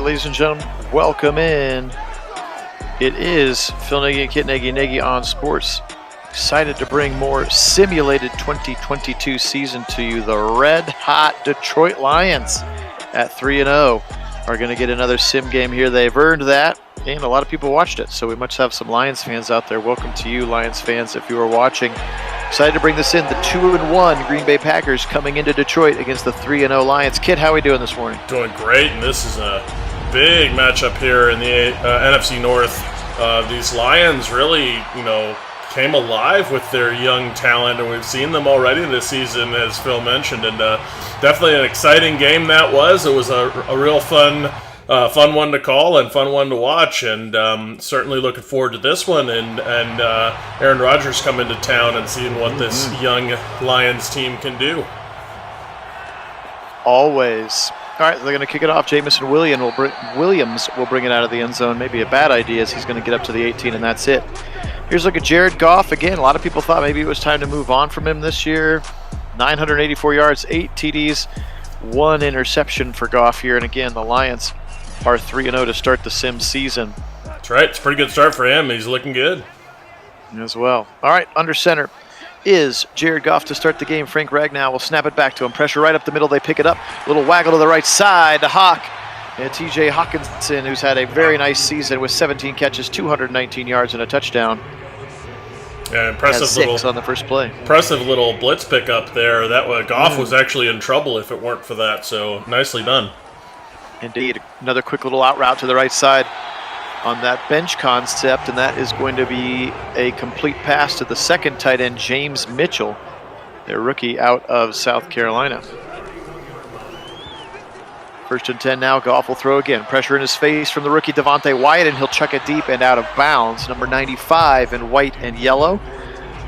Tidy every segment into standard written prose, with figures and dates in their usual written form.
right, ladies and gentlemen, welcome in. It is Phil Nagy and Kit Nagy on Sports. Excited to bring more simulated 2022 season to you. The red-hot Detroit Lions at 3-0 are going to get another sim game here. They've earned that, and a lot of people watched it, so we must have some Lions fans out there. Welcome to you, Lions fans, if you are watching. Excited to bring this in. The 2-1 Green Bay Packers coming into Detroit against the 3-0 Lions. Kit, how are we doing this morning? Doing great, and this is a big matchup here in the NFC North. These Lions really, came alive with their young talent, and we've seen them already this season, as Phil mentioned, and definitely an exciting game that was. It was a real fun one to call and fun one to watch, and certainly looking forward to this one, and Aaron Rodgers coming to town and seeing what this young Lions team can do. Always. All right, they're going to kick it off. Jamison Williams will bring it out of the end zone. Maybe a bad idea as he's going to get up to the 18, and that's it. Here's a look at Jared Goff. Again, a lot of people thought maybe it was time to move on from him this year. 984 yards, 8 TDs, 1 interception for Goff here. And again, the Lions are 3-0 to start the sim season. That's right. It's a pretty good start for him. He's looking good. As well. All right, under center is Jared Goff to start the game. Frank Ragnow will snap it back to him. Pressure right up the middle. They pick it up. Little waggle to the right side to Hawk. And TJ Hawkinson, who's had a very nice season with 17 catches, 219 yards, and a touchdown. Yeah, impressive six on the first play. Impressive little blitz pickup there. That Goff was actually in trouble if it weren't for that. So nicely done. Indeed, another quick little out route to the right side on that bench concept, and that is going to be a complete pass to the second tight end, James Mitchell, their rookie out of South Carolina. First and 10 now. Goff will throw again. Pressure in his face from the rookie Devontae Wyatt, and he'll chuck it deep and out of bounds. Number 95 in white and yellow.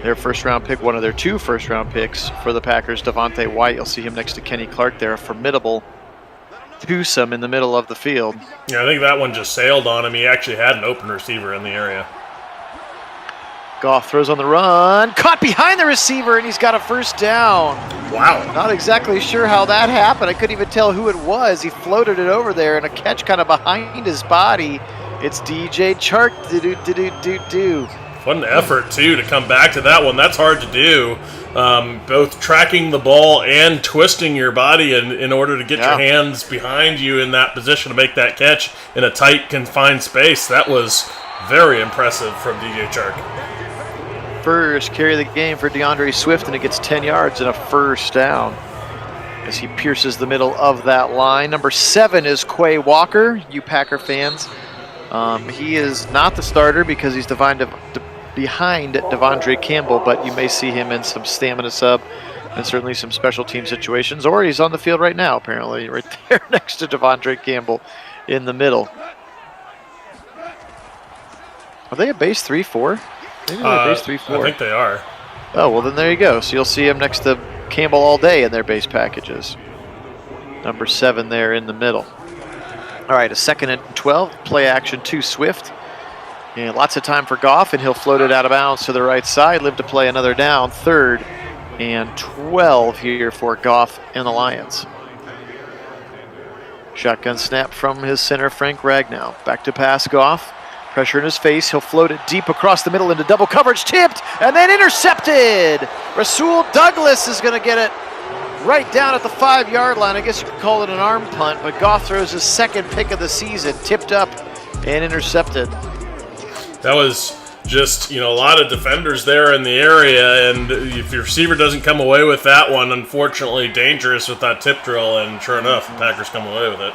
Their first-round pick, one of their 2 first-round picks for the Packers. Devontae Wyatt, you'll see him next to Kenny Clark there. A formidable twosome in the middle of the field. Yeah, I think that one just sailed on him. He actually had an open receiver in the area. Goff throws on the run, caught behind the receiver, and he's got a first down. Wow. Not exactly sure how that happened. I couldn't even tell who it was. He floated it over there, and a catch kind of behind his body. It's DJ Chark. Do. What an effort, too, to come back to that one. That's hard to do. Both tracking the ball and twisting your body in order to get your hands behind you in that position to make that catch in a tight, confined space. That was very impressive from DJ Chark. First carry of the game for DeAndre Swift, and it gets 10 yards and a first down as he pierces the middle of that line. Number 7 is Quay Walker, you Packer fans. He is not the starter because he's behind Devondre Campbell, but you may see him in some stamina sub and certainly some special team situations, or he's on the field right now, apparently, right there next to Devondre Campbell in the middle. Are they a base 3-4? Maybe they're base 3-4. I think they are. Oh, well, then there you go. So you'll see him next to Campbell all day in their base packages. Number 7 there in the middle. All right, a 2nd and 12. Play action to Swift. And lots of time for Goff, and he'll float it out of bounds to the right side. Live to play another down. 3rd and 12 here for Goff and the Lions. Shotgun snap from his center, Frank Ragnow. Back to pass, Goff. Pressure in his face. He'll float it deep across the middle into double coverage. Tipped and then intercepted. Rasul Douglas is going to get it right down at the 5-yard line. I guess you could call it an arm punt, but Goff throws his 2nd pick of the season. Tipped up and intercepted. That was just, a lot of defenders there in the area, and if your receiver doesn't come away with that one, unfortunately dangerous with that tip drill, and sure enough, the Packers come away with it.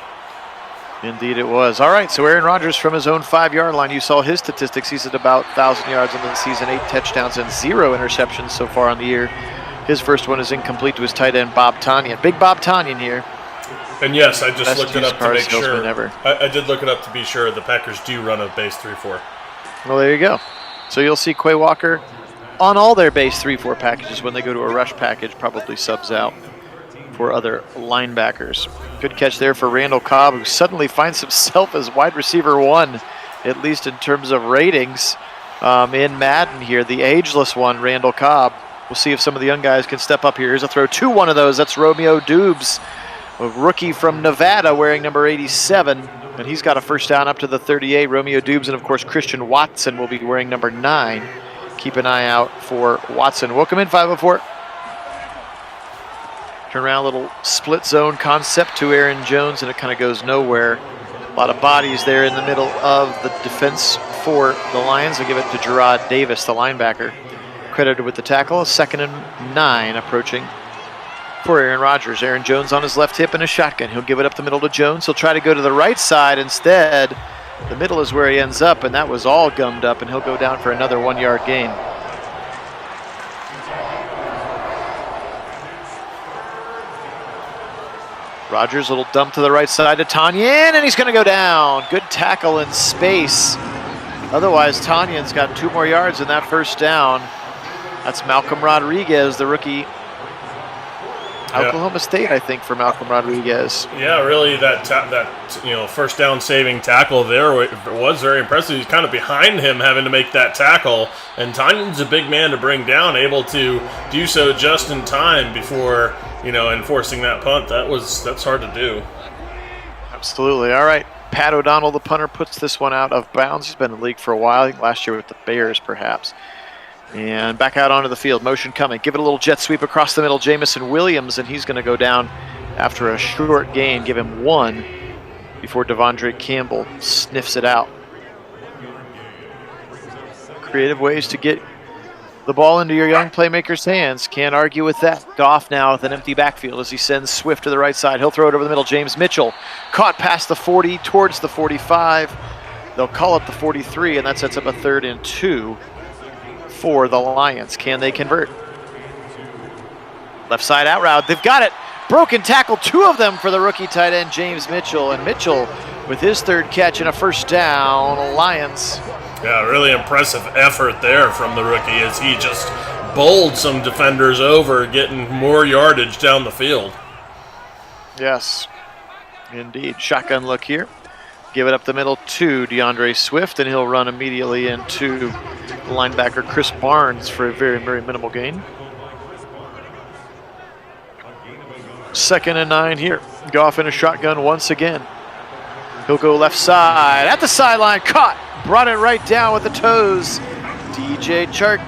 Indeed it was. All right, so Aaron Rodgers from his own 5-yard line. You saw his statistics. He's at about 1,000 yards in the season, 8 touchdowns and 0 interceptions so far on the year. His first one is incomplete to his tight end, Bob Tonyan. Big Bob Tonyan here. And yes, I just looked it up to make sure. Ever. I did look it up to be sure the Packers do run a base 3-4. Well, there you go. So you'll see Quay Walker on all their base 3-4 packages. When they go to a rush package, probably subs out for other linebackers. Good catch there for Randall Cobb, who suddenly finds himself as wide receiver 1, at least in terms of ratings in Madden here. The ageless one, Randall Cobb. We'll see if some of the young guys can step up here. Here's a throw to one of those. That's Romeo Dubes, a rookie from Nevada wearing number 87. And he's got a first down up to the 38. Romeo Dubes and, of course, Christian Watson will be wearing number 9. Keep an eye out for Watson. Welcome in, 504. Turn around, a little split zone concept to Aaron Jones, and it kind of goes nowhere. A lot of bodies there in the middle of the defense for the Lions. I give it to Gerard Davis, the linebacker, credited with the tackle. 2nd and 9 approaching for Aaron Rodgers. Aaron Jones on his left hip in a shotgun. He'll give it up the middle to Jones. He'll try to go to the right side instead. The middle is where he ends up, and that was all gummed up, and he'll go down for another 1-yard gain. Rodgers, little dump to the right side to Tanyan, and he's going to go down. Good tackle in space. Otherwise, Tanyan's got 2 more yards in that first down. That's Malcolm Rodriguez, the rookie. Oklahoma State, I think, for Malcolm Rodriguez. Yeah, really, that first down saving tackle there was very impressive. He's kind of behind him having to make that tackle, and Tanyan's a big man to bring down, able to do so just in time before enforcing that punt. That's hard to do. Absolutely. All right, Pat O'Donnell, the punter, puts this one out of bounds. He's been in the league for a while. I think last year with the Bears, perhaps. And back out onto the field. Motion coming. Give it a little jet sweep across the middle. Jamison Williams, and he's going to go down after a short gain. Give him 1 before Devondre Campbell sniffs it out. Creative ways to get the ball into your young playmaker's hands. Can't argue with that. Goff now with an empty backfield as he sends Swift to the right side. He'll throw it over the middle. James Mitchell caught past the 40 towards the 45. They'll call it the 43, and that sets up a 3rd and 2. For the Lions. Can they convert? Left side out route. They've got it. Broken tackle. 2 of them for the rookie tight end, James Mitchell. And Mitchell with his 3rd catch and a first down. Lions. Yeah, really impressive effort there from the rookie as he just bowled some defenders over, getting more yardage down the field. Yes, indeed. Shotgun look here. Give it up the middle to DeAndre Swift, and he'll run immediately into linebacker Chris Barnes for a very, very minimal gain. 2nd and 9 here. Goff in a shotgun once again. He'll go left side at the sideline. Caught. Brought it right down with the toes. DJ Chark.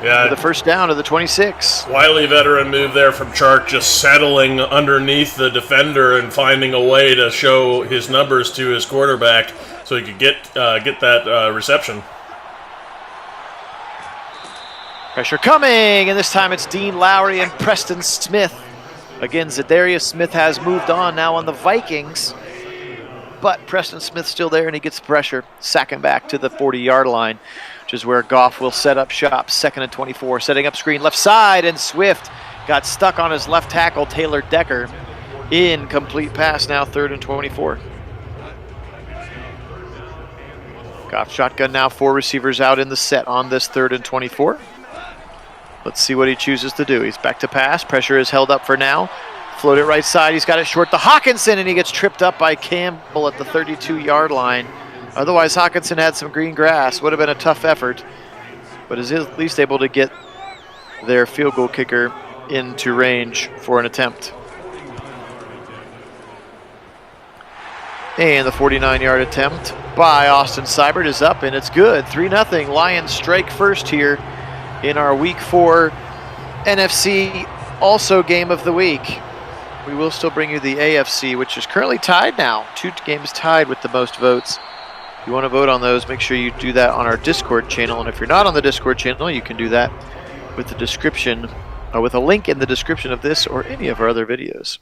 Yeah, the first down to the 26. Wily veteran move there from Chark, just settling underneath the defender and finding a way to show his numbers to his quarterback so he could get that reception. Pressure coming, and this time it's Dean Lowry and Preston Smith. Again, Zadarius Smith has moved on now on the Vikings, but Preston Smith's still there, and he gets pressure. Sack him back to the 40-yard line, which is where Goff will set up shop. 2nd and 24, setting up screen left side, and Swift got stuck on his left tackle, Taylor Decker. Incomplete pass now, 3rd and 24. Goff shotgun now, 4 receivers out in the set on this 3rd and 24. Let's see what he chooses to do. He's back to pass. Pressure is held up for now. Float it right side. He's got it short to Hawkinson, and he gets tripped up by Campbell at the 32-yard line. Otherwise, Hawkinson had some green grass. Would have been a tough effort, but is at least able to get their field goal kicker into range for an attempt. And the 49-yard attempt by Austin Seibert is up, and it's good. 3-0. Lions strike first here in our Week 4 NFC also game of the week. We will still bring you the AFC, which is currently tied now. 2 games tied with the most votes. If you want to vote on those, make sure you do that on our Discord channel. And if you're not on the Discord channel, you can do that with the description, or with a link in the description of this or any of our other videos.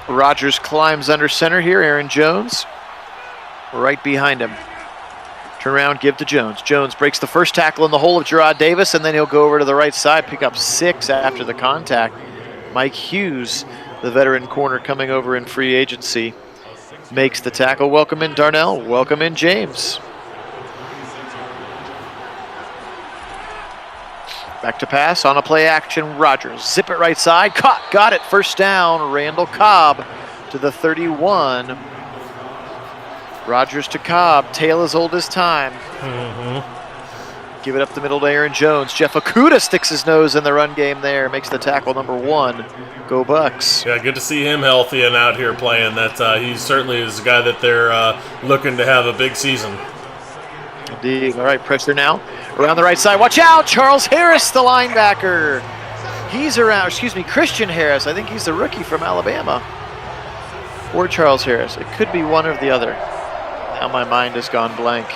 Rodgers climbs under center here. Aaron Jones right behind him. Turn around, give to Jones. Jones breaks the first tackle in the hole of Gerard Davis, and then he'll go over to the right side, pick up 6 after the contact. Mike Hughes, the veteran corner coming over in free agency, makes the tackle. Welcome in Darnell. Welcome in James. Back to pass on a play action. Rodgers. Zip it right side. Caught. Got it. First down. Randall Cobb to the 31. Rodgers to Cobb. Tale as old as time. Give it up the middle to Aaron Jones. Jeff Okudah sticks his nose in the run game there. Makes the tackle number 1. Go Bucks. Yeah, good to see him healthy and out here playing. That he certainly is a guy that they're looking to have a big season. Indeed. All right, pressure now. Around the right side. Watch out! Charles Harris, the linebacker. He's around, Christian Harris. I think he's the rookie from Alabama. Or Charles Harris. It could be one or the other. Now my mind has gone blank.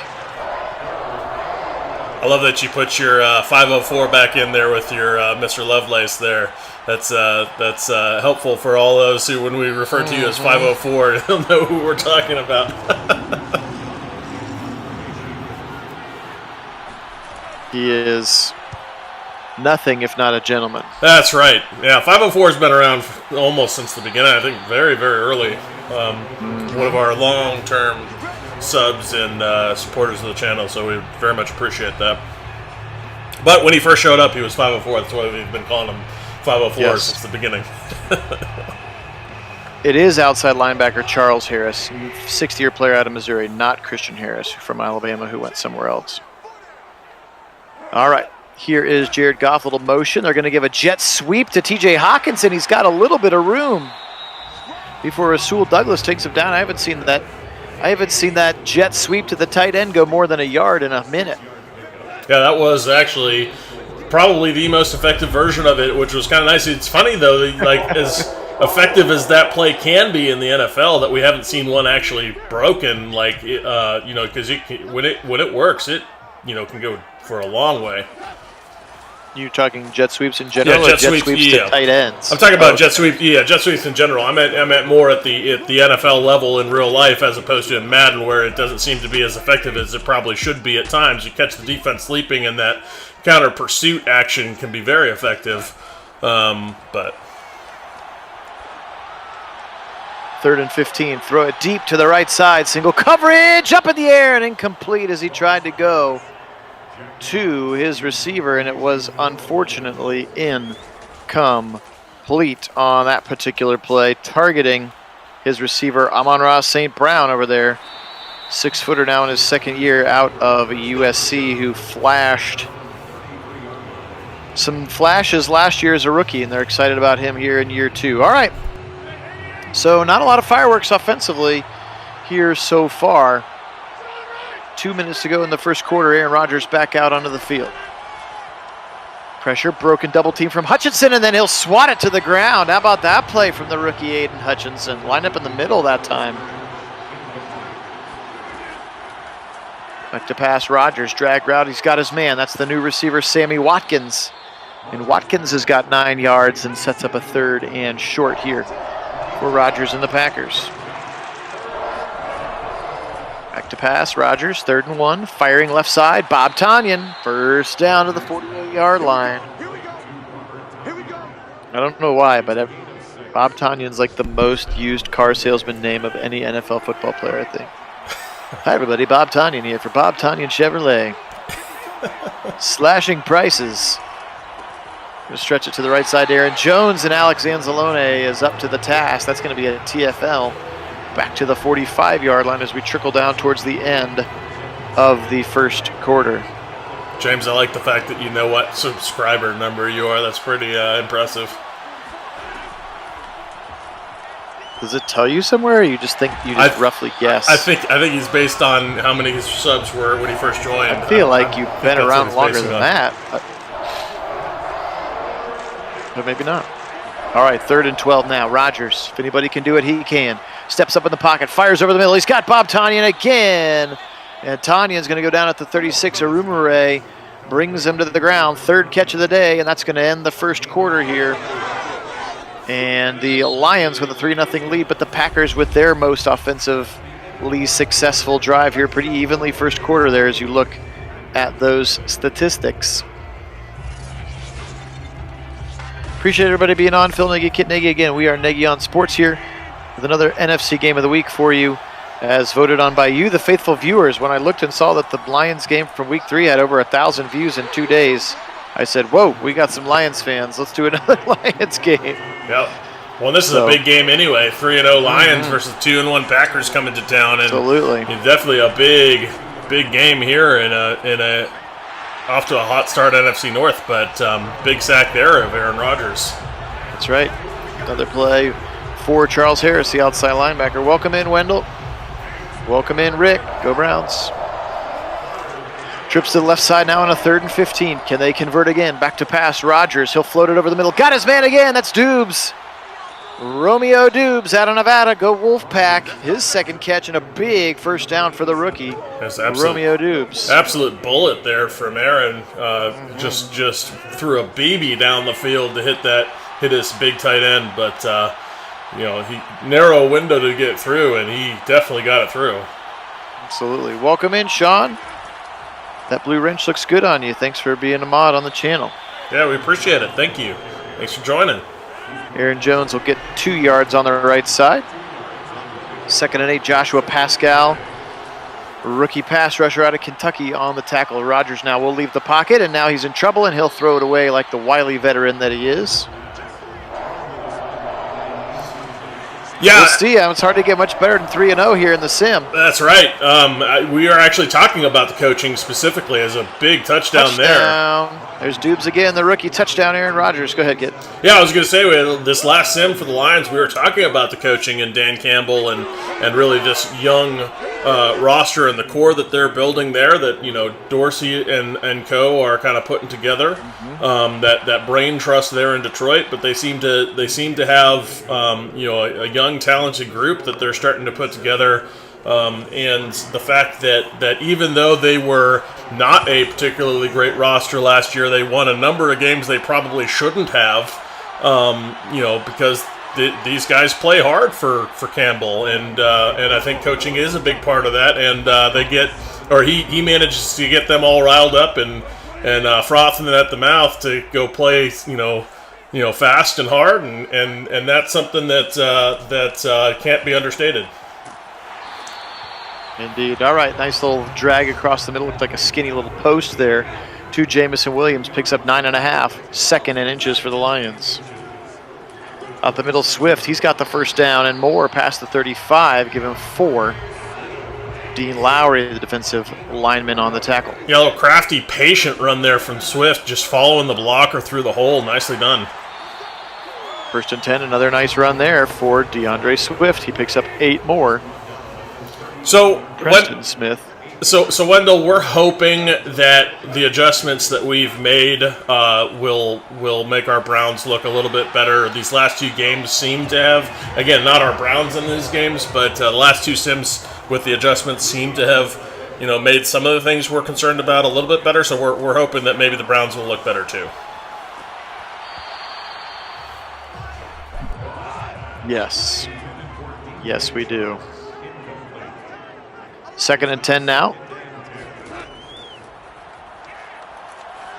I love that you put your 504 back in there with your Mr. Lovelace there. That's helpful for all those who, when we refer to you as 504, they'll know who we're talking about. He is nothing if not a gentleman. That's right. Yeah, 504 has been around almost since the beginning. I think very, very early. One of our long-term subs and supporters of the channel, so we very much appreciate that. But when he first showed up, he was 504. That's why we've been calling him 504 since the beginning. It is outside linebacker Charles Harris, 60-year player out of Missouri, not Christian Harris from Alabama, who went somewhere else. All right, here is Jared Goff, little motion. They're going to give a jet sweep to T.J. Hawkinson. He's got a little bit of room before Rasul Douglas takes him down. I haven't seen that jet sweep to the tight end go more than a yard in a minute. Yeah, that was actually probably the most effective version of it, which was kind of nice. It's funny, though, like as effective as that play can be in the NFL, that we haven't seen one actually broken, like, because when it works, it, can go for a long way. You're talking jet sweeps in general, yeah, jet sweeps to tight ends? I'm talking about jet sweeps in general. I meant more at the NFL level in real life, as opposed to in Madden, where it doesn't seem to be as effective as it probably should be at times. You catch the defense sleeping, and that counter pursuit action can be very effective. But 3rd and 15. Throw it deep to the right side. Single coverage up in the air and incomplete as he tried to go to his receiver, and it was unfortunately incomplete on that particular play, targeting his receiver Amon-Ra St. Brown over there, 6-footer now in his second year out of USC, who flashed some flashes last year as a rookie, and they're excited about him here in year 2. All right, so not a lot of fireworks offensively here so far. 2 minutes to go in the first quarter. Aaron Rodgers back out onto the field. Pressure, broken double team from Hutchinson, and then he'll swat it to the ground. How about that play from the rookie Aiden Hutchinson? Line up in the middle that time. Back to pass, Rodgers, drag route, he's got his man. That's the new receiver, Sammy Watkins. And Watkins has got 9 yards and sets up a 3rd and short here for Rodgers and the Packers. Back to pass, Rodgers, 3rd and 1, firing left side, Bob Tonyan, first down to the 48-yard line. I don't know why, but Bob Tonyan's like the most used car salesman name of any NFL football player, I think. Hi, everybody, Bob Tonyan here for Bob Tonyan Chevrolet. Slashing prices. Going to stretch it to the right side, Aaron Jones, and Alex Anzalone is up to the task. That's going to be a TFL. Back to the 45-yard line as we trickle down towards the end of the first quarter. James, I like the fact that you know what subscriber number you are. That's pretty impressive. Does it tell you somewhere, or you just roughly guess? I think he's based on how many subs were when he first joined. I feel like you've been around longer than that. But maybe not. All right, 3rd and 12 now. Rodgers, if anybody can do it, he can. Steps up in the pocket, fires over the middle. He's got Bob Tonyan again. And Tanyan's going to go down at the 36. Arumare brings him to the ground. 3rd catch of the day, and that's going to end the first quarter here. And the Lions with a 3-0 lead, but the Packers with their most offensively successful drive here pretty evenly first quarter there as you look at those statistics. Appreciate everybody being on. Phil Nagy, Kit Nagy again. We are Nagy on Sports here with another NFC game of the week for you, as voted on by you, the faithful viewers. When I looked and saw that the Lions game from week 3 had over 1,000 views in 2 days, I said, whoa, we got some Lions fans. Let's do another Lions game. Yep. Well, this is a big game anyway. 3-0 Lions versus 2-1 Packers coming to town. And absolutely. Definitely a big game here in a off to a hot start NFC North, but big sack there of Aaron Rodgers. That's right. Another play for Charles Harris, the outside linebacker. Welcome in, Wendell. Welcome in, Rick. Go Browns. Trips to the left side now on a 3rd and 15. Can they convert again? Back to pass. Rodgers. He'll float it over the middle. Got his man again. That's Dubes. Romeo Dubes out of Nevada. Go Wolfpack. His second catch and a big first down for the rookie. That's Romeo Dubes. Absolute bullet there from Aaron. Just threw a BB down the field to hit his big tight end, but he narrow window to get through, and he definitely got it through. Absolutely. Welcome in, Sean. That blue wrench looks good on you. Thanks for being a mod on the channel. Yeah, we appreciate it. Thank you. Thanks for joining. Aaron Jones will get 2 yards on the right side. 2nd and 8, Joshua Pascal. Rookie pass rusher out of Kentucky on the tackle. Rodgers now will leave the pocket, and now he's in trouble, and he'll throw it away like the wily veteran that he is. Yeah, we'll see. It's hard to get much better than 3-0 here in the sim. That's right. We are actually talking about the coaching specifically as a big touchdown there. There's Dubes again, the rookie touchdown, Aaron Rodgers. Go ahead, Kit. Yeah, I was going to say, this last sim for the Lions, we were talking about the coaching and Dan Campbell and really this young roster and the core that they're building there that, Dorsey and co are kind of putting together. That brain trust there in Detroit, but they seem to have, a young, talented group that they're starting to put together. And the fact that even though they were not a particularly great roster last year, they won a number of games they probably shouldn't have, because these guys play hard for Campbell, and I think coaching is a big part of that. And he manages to get them all riled up and frothing at the mouth to go play, fast and hard, and that's something that can't be understated. Indeed. All right, nice little drag across the middle. Looked like a skinny little post there to Jamison Williams. Picks up 9.5. 2nd in inches for the Lions. Out the middle, Swift. He's got the first down and more past the 35. Give him 4. Dean Lowry, the defensive lineman, on the tackle. Yeah, a little crafty, patient run there from Swift, just following the blocker through the hole. Nicely done. 1st and 10. Another nice run there for DeAndre Swift. He picks up 8 more. So Preston Smith. So Wendell, we're hoping that the adjustments that we've made will make our Browns look a little bit better. These last 2 games seem to have, again, not our Browns in these games, but the last 2 sims with the adjustments seem to have, made some of the things we're concerned about a little bit better. So we're hoping that maybe the Browns will look better too. Yes. Yes, we do. 2nd and 10 now.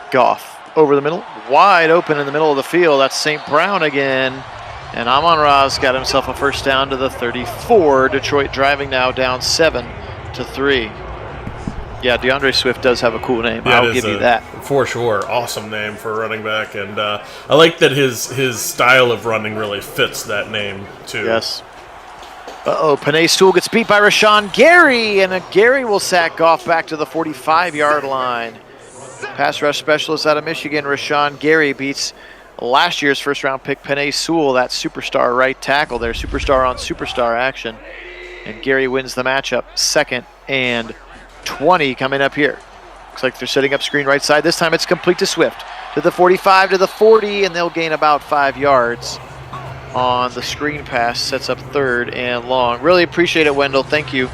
Goff over the middle. Wide open in the middle of the field. That's St. Brown again. And Amon-Ra's got himself a first down to the 34. Detroit driving now down 7-3. Yeah, DeAndre Swift does have a cool name. Yeah, I'll give you that. For sure. Awesome name for a running back. And I like that his style of running really fits that name too. Yes. Panay Sewell gets beat by Rashawn Gary, and Gary will sack Goff back to the 45-yard line. Pass rush specialist out of Michigan, Rashawn Gary, beats last year's first-round pick Panay Sewell, that superstar right tackle there, superstar on superstar action. And Gary wins the matchup. 2nd and 20 coming up here. Looks like they're setting up screen right side. This time it's complete to Swift. To the 45, to the 40, and they'll gain about 5 yards. On the screen pass, sets up 3rd and long. Really appreciate it, Wendell. Thank you.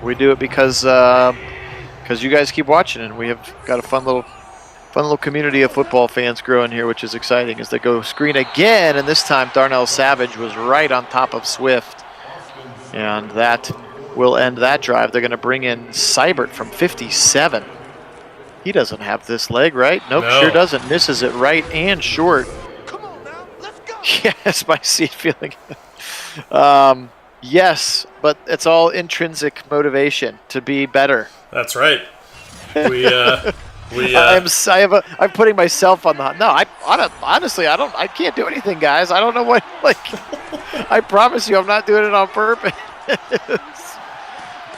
We do it because you guys keep watching, and we have got a fun little community of football fans growing here, which is exciting. As they go screen again, and this time Darnell Savage was right on top of Swift, and that will end that drive. They're going to bring in Seibert from 57. He doesn't have this leg, right? Nope, no. Sure doesn't. Misses it right and short. Yes, my seat feeling. Yes, but it's all intrinsic motivation to be better. That's right. I'm putting myself on the. No, honestly, I can't do anything, guys. I don't know what. I promise you, I'm not doing it on purpose.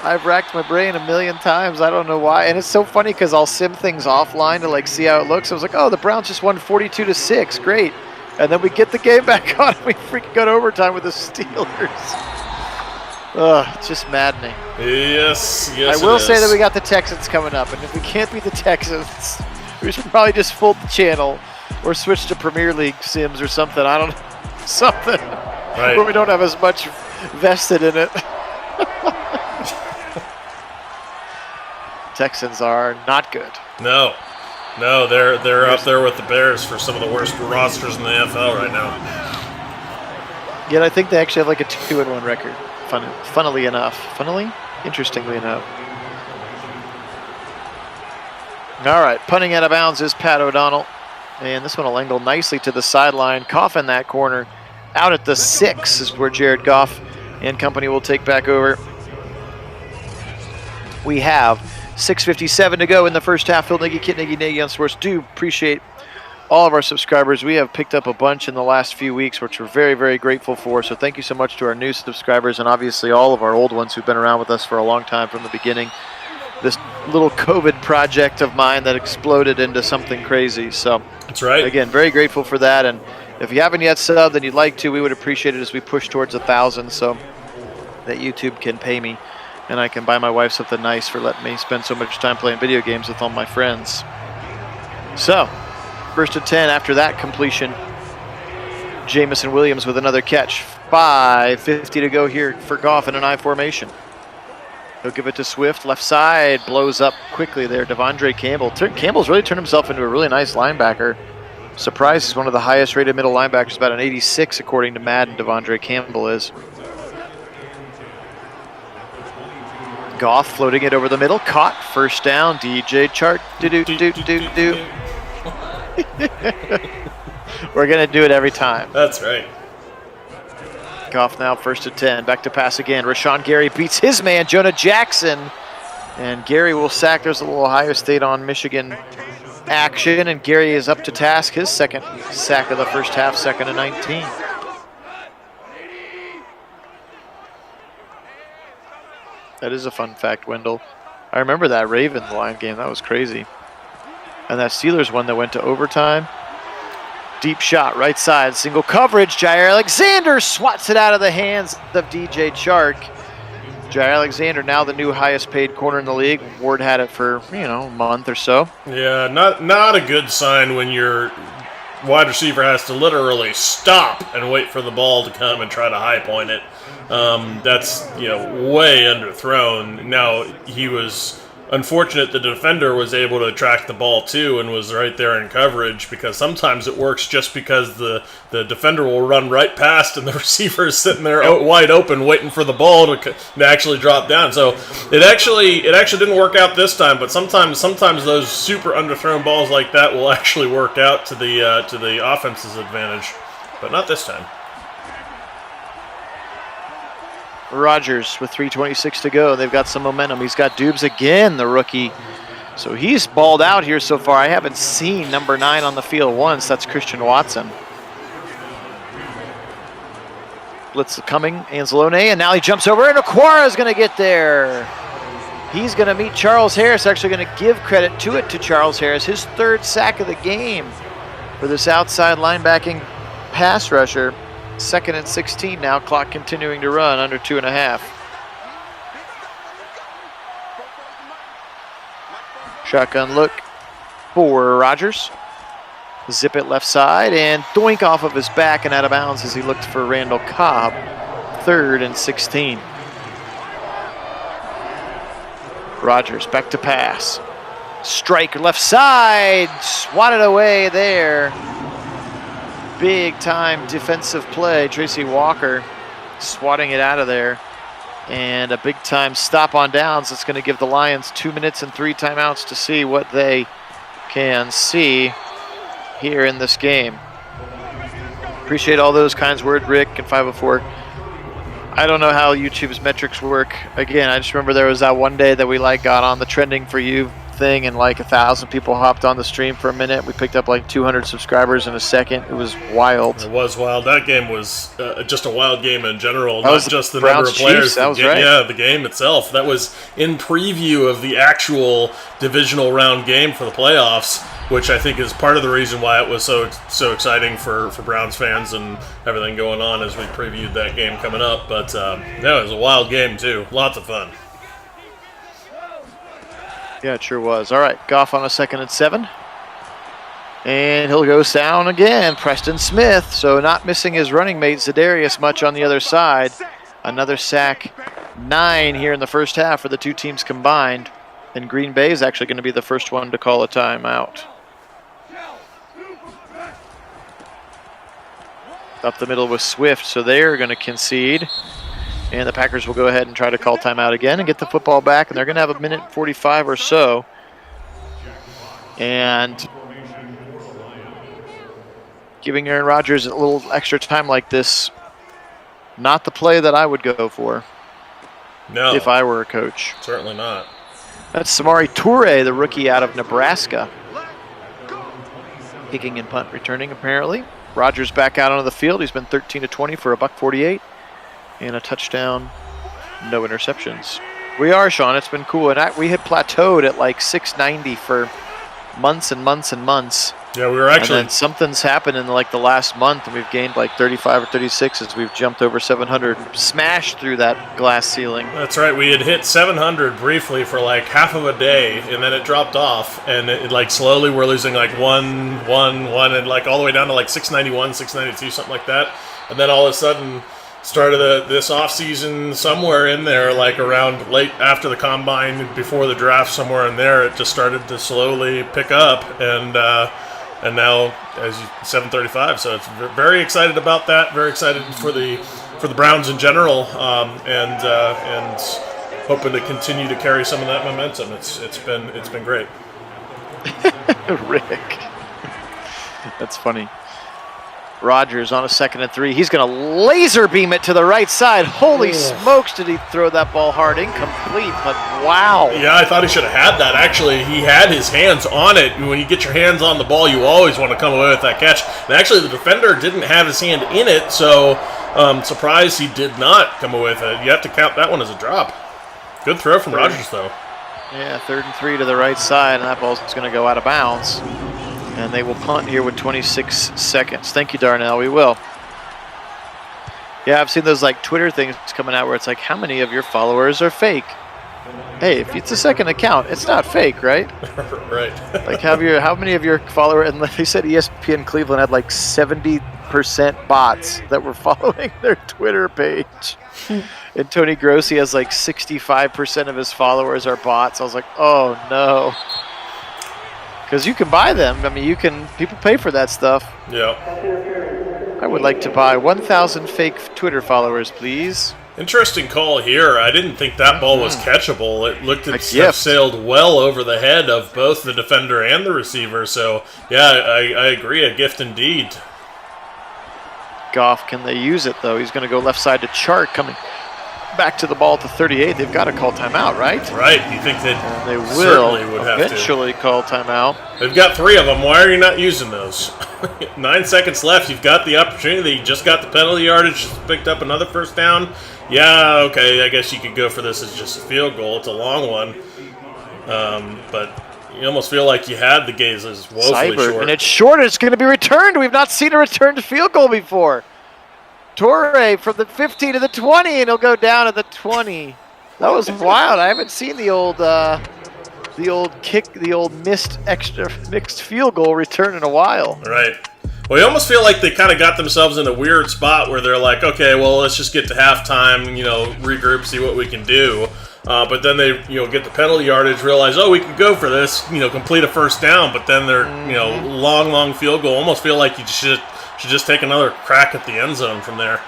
I've racked my brain a million times. I don't know why. And it's so funny because I'll sim things offline to like see how it looks. I was like, oh, the Browns just won 42-6. Great. And then we get the game back on and we freaking got overtime with the Steelers. Ugh, it's just maddening. Yes, I will say that we got the Texans coming up. And if we can't beat the Texans, we should probably just fold the channel or switch to Premier League Sims or something. I don't know. Something where we don't have as much vested in it. Texans are not good. No, they're up there with the Bears for some of the worst rosters in the NFL right now. Yet I think they actually have like a 2-1 record. Funnily enough. Interestingly enough. All right, punting out of bounds is Pat O'Donnell. And this one will angle nicely to the sideline. Goff in that corner. Out at the 6 is where Jared Goff and company will take back over. We have 6:57 to go in the first half. Phil Nagy, Kit Nagy on Sports. Do appreciate all of our subscribers. We have picked up a bunch in the last few weeks, which we're very, very grateful for. So thank you so much to our new subscribers and obviously all of our old ones who've been around with us for a long time from the beginning. This little COVID project of mine that exploded into something crazy. So that's right. Again, very grateful for that. And if you haven't yet subbed and you'd like to, we would appreciate it as we push towards 1,000 so that YouTube can pay me and I can buy my wife something nice for letting me spend so much time playing video games with all my friends. So, 1st and 10 after that completion. Jamison Williams with another catch. 5:50 to go here for Goff in an I formation. He'll give it to Swift, left side, blows up quickly there. Devondre Campbell. Campbell's really turned himself into a really nice linebacker. Surprised he's one of the highest rated middle linebackers, about an 86 according to Madden, Devondre Campbell is. Goff floating it over the middle, caught, first down, DJ Chark, do. We're going to do it every time. That's right. Goff now 1st and 10, back to pass again. Rashawn Gary beats his man, Jonah Jackson. And Gary will sack. There's a little Ohio State on Michigan action, and Gary is up to task. His second sack of the first half, 2nd and 19. That is a fun fact, Wendell. I remember that Ravens-Lion game. That was crazy. And that Steelers one that went to overtime. Deep shot, right side, single coverage. Jair Alexander swats it out of the hands of DJ Chark. Jair Alexander, now the new highest paid corner in the league. Ward had it for, a month or so. Yeah, not a good sign when your wide receiver has to literally stop and wait for the ball to come and try to high point it. That's, way underthrown. Now, he was unfortunate the defender was able to track the ball too and was right there in coverage, because sometimes it works just because the defender will run right past and the receiver is sitting there wide open waiting for the ball to actually drop down. So it actually didn't work out this time, but sometimes those super underthrown balls like that will actually work out to the offense's advantage, but not this time. Rodgers with 3:26 to go. They've got some momentum. He's got Dubes again, the rookie. So he's balled out here so far. I haven't seen number 9 on the field once. That's Christian Watson. Blitz coming, Anzalone, and now he jumps over, and Okwara is going to get there. He's going to meet Charles Harris. Actually going to give credit to Charles Harris. His 3rd sack of the game for this outside linebacking pass rusher. 2nd and 16 now, clock continuing to run, under 2.5. Shotgun look for Rodgers. Zip it left side and doink off of his back and out of bounds as he looked for Randall Cobb. 3rd and 16. Rodgers back to pass. Strike left side, swatted away there. Big time defensive play. Tracy Walker swatting it out of there. And a big time stop on downs. That's going to give the Lions 2 minutes and 3 timeouts to see what they can see here in this game. Appreciate all those kinds words, Rick and 504. I don't know how YouTube's metrics work. Again, I just remember there was that one day that we got on the trending for you thing, and like 1,000 people hopped on the stream for a minute. We picked up like 200 subscribers in a second. It was wild. It was wild. That game was just a wild game in general, That not was the just the Browns number of players. Chiefs, that was right. Yeah, the game itself. That was in preview of the actual divisional round game for the playoffs, which I think is part of the reason why it was so exciting for Browns fans and everything going on as we previewed that game coming up. But yeah, it was a wild game too. Lots of fun. Yeah, it sure was. All right, Goff on a 2nd and 7. And he'll go down again, Preston Smith. So not missing his running mate, Za'Darius, much on the other side. Another sack, 9 here in the first half for the two teams combined. And Green Bay is actually going to be the first one to call a timeout. Up the middle with Swift, so they're going to concede. And the Packers will go ahead and try to call timeout again and get the football back. And they're going to have a minute 45 or so. And giving Aaron Rodgers a little extra time like this, not the play that I would go for. No. If I were a coach. Certainly not. That's Samori Toure, the rookie out of Nebraska. Kicking and punt returning, apparently. Rodgers back out onto the field. He's been 13 to 20 for a $148. And a touchdown, no interceptions. We are, Sean. It's been cool. And we had plateaued at like 690 for months and months and months. Yeah, we were actually... And then something's happened in like the last month, and we've gained like 35 or 36 as we've jumped over 700, smashed through that glass ceiling. That's right. We had hit 700 briefly for like half of a day, and then it dropped off, and it like slowly we're losing like one, and like all the way down to like 691, 692, something like that. And then all of a sudden... started this off-season somewhere in there, like around late after the combine, before the draft, somewhere in there, it just started to slowly pick up, and now as 7:35. So it's very excited about that. Very excited for the Browns in general, and hoping to continue to carry some of that momentum. It's been great. Rick, that's funny. Rodgers on a 2nd and 3. He's going to laser beam it to the right side. Holy smokes, did he throw that ball hard? Incomplete, but wow. Yeah, I thought he should have had that. Actually, he had his hands on it. And when you get your hands on the ball, you always want to come away with that catch. And actually, the defender didn't have his hand in it, so surprised he did not come away with it. You have to count that one as a drop. Good throw from Rodgers, though. Yeah, 3rd and 3 to the right side, and that ball's going to go out of bounds. And they will punt here with 26 seconds. Thank you, Darnell. We will. Yeah, I've seen those like Twitter things coming out where it's like, how many of your followers are fake? Hey, if it's a second account, it's not fake, right? Right. Like, how many of your followers? And they said ESPN Cleveland had like 70% bots that were following their Twitter page. And Tony Grossi has like 65% of his followers are bots. I was like, oh no. Because you can buy them. I mean, people pay for that stuff. Yeah. I would like to buy 1,000 fake Twitter followers, please. Interesting call here. I didn't think that ball was catchable. It looked to have sailed well over the head of both the defender and the receiver. So, yeah, I agree. A gift indeed. Goff, can they use it, though? He's going to go left side to Chark, coming back to the ball to 38. They've got to call timeout, right? Right. You think they will certainly would have to eventually call timeout. They've got 3 of them. Why are you not using those? 9 seconds left. You've got the opportunity. You just got the penalty yardage. Just picked up another first down. Yeah, okay. I guess you could go for this as just a field goal. It's a long one. But you almost feel like you had the gaze as woefully short. And it's short. It's going to be returned. We've not seen a returned field goal before. Torre from the 15 to the 20, and he'll go down at the 20. That was wild. I haven't seen the old mixed field goal return in a while. Right. Well, you almost feel like they kind of got themselves in a weird spot where they're like, okay, well, let's just get to halftime, regroup, see what we can do. But then they, get the penalty yardage, realize, we can go for this, complete a first down. But then they're, long field goal. Almost feel like you should just take another crack at the end zone from there.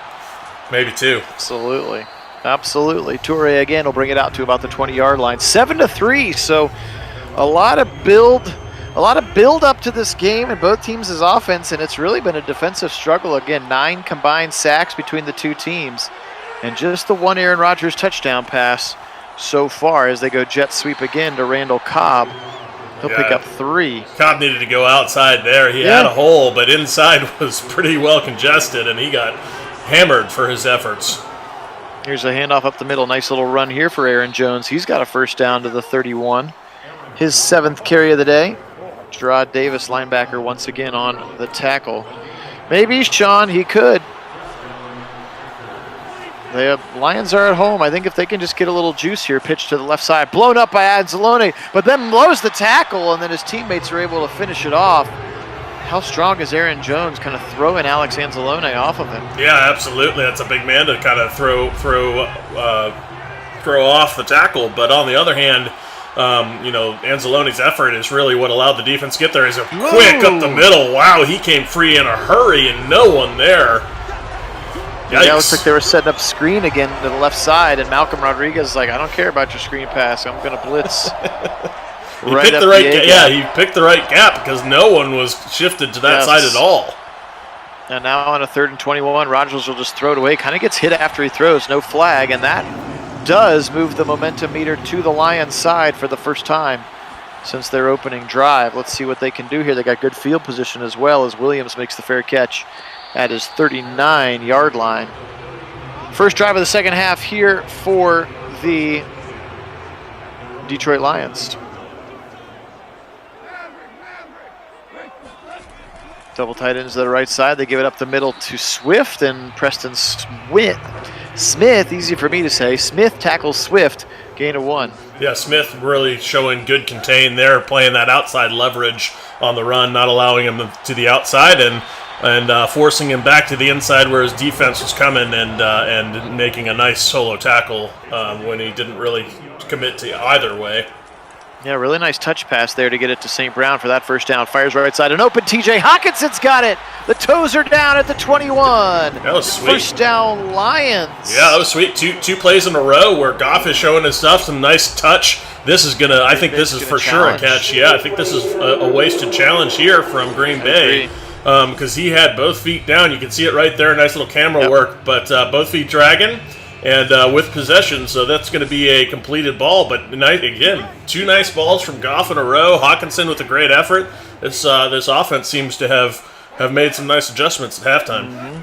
Maybe 2. Absolutely. Toure again will bring it out to about the 20-yard line. 7-3. So a lot of build up to this game in both teams' offense, and it's really been a defensive struggle. Again, 9 combined sacks between the two teams, and just the one Aaron Rodgers touchdown pass so far as they go jet sweep again to Randall Cobb He'll pick up 3. Cobb needed to go outside there. He had a hole, but inside was pretty well congested, and he got hammered for his efforts. Here's a handoff up the middle. Nice little run here for Aaron Jones. He's got a first down to the 31. His 7th carry of the day. Gerard Davis, linebacker, once again on the tackle. Maybe, Sean, he could. The Lions are at home. I think if they can just get a little juice here, pitch to the left side. Blown up by Anzalone, but then blows the tackle, and then his teammates are able to finish it off. How strong is Aaron Jones kind of throwing Alex Anzalone off of him? Yeah, absolutely. That's a big man to kind of throw off the tackle. But on the other hand, Anzalone's effort is really what allowed the defense to get there. He's a quick up the middle. Wow, he came free in a hurry and no one there. Yikes. Yeah, it looks like they were setting up screen again to the left side, and Malcolm Rodriguez is like, I don't care about your screen pass. I'm going to blitz. He picked the right gap because no one was shifted to that side at all. And now on a 3rd and 21, Rogers will just throw it away. Kind of gets hit after he throws, no flag, and that does move the momentum meter to the Lions side for the first time since their opening drive. Let's see what they can do here. They got good field position as well as Williams makes the fair catch at his 39-yard line. First drive of the second half here for the Detroit Lions. Double tight ends to the right side. They give it up the middle to Swift, and Preston Smith, easy for me to say. Smith tackles Swift, gain of 1. Yeah, Smith really showing good contain there, playing that outside leverage on the run, not allowing him to the outside and forcing him back to the inside where his defense was coming, and making a nice solo tackle when he didn't really commit to either way. Yeah, really nice touch pass there to get it to St. Brown for that first down. Fires right side and open. TJ Hawkinson's got it. The toes are down at the 21. That was sweet. First down, Lions. Yeah, that was sweet. Two plays in a row where Goff is showing his stuff. Some nice touch. This is gonna. I think this is for sure a catch. Yeah, I think this is a wasted challenge here from Green Bay. Because he had both feet down. You can see it right there. Nice little camera work. But both feet dragging. And with possession, so that's going to be a completed ball. But again, 2 nice balls from Goff in a row. Hawkinson with a great effort. This offense seems to have made some nice adjustments at halftime. Mm-hmm.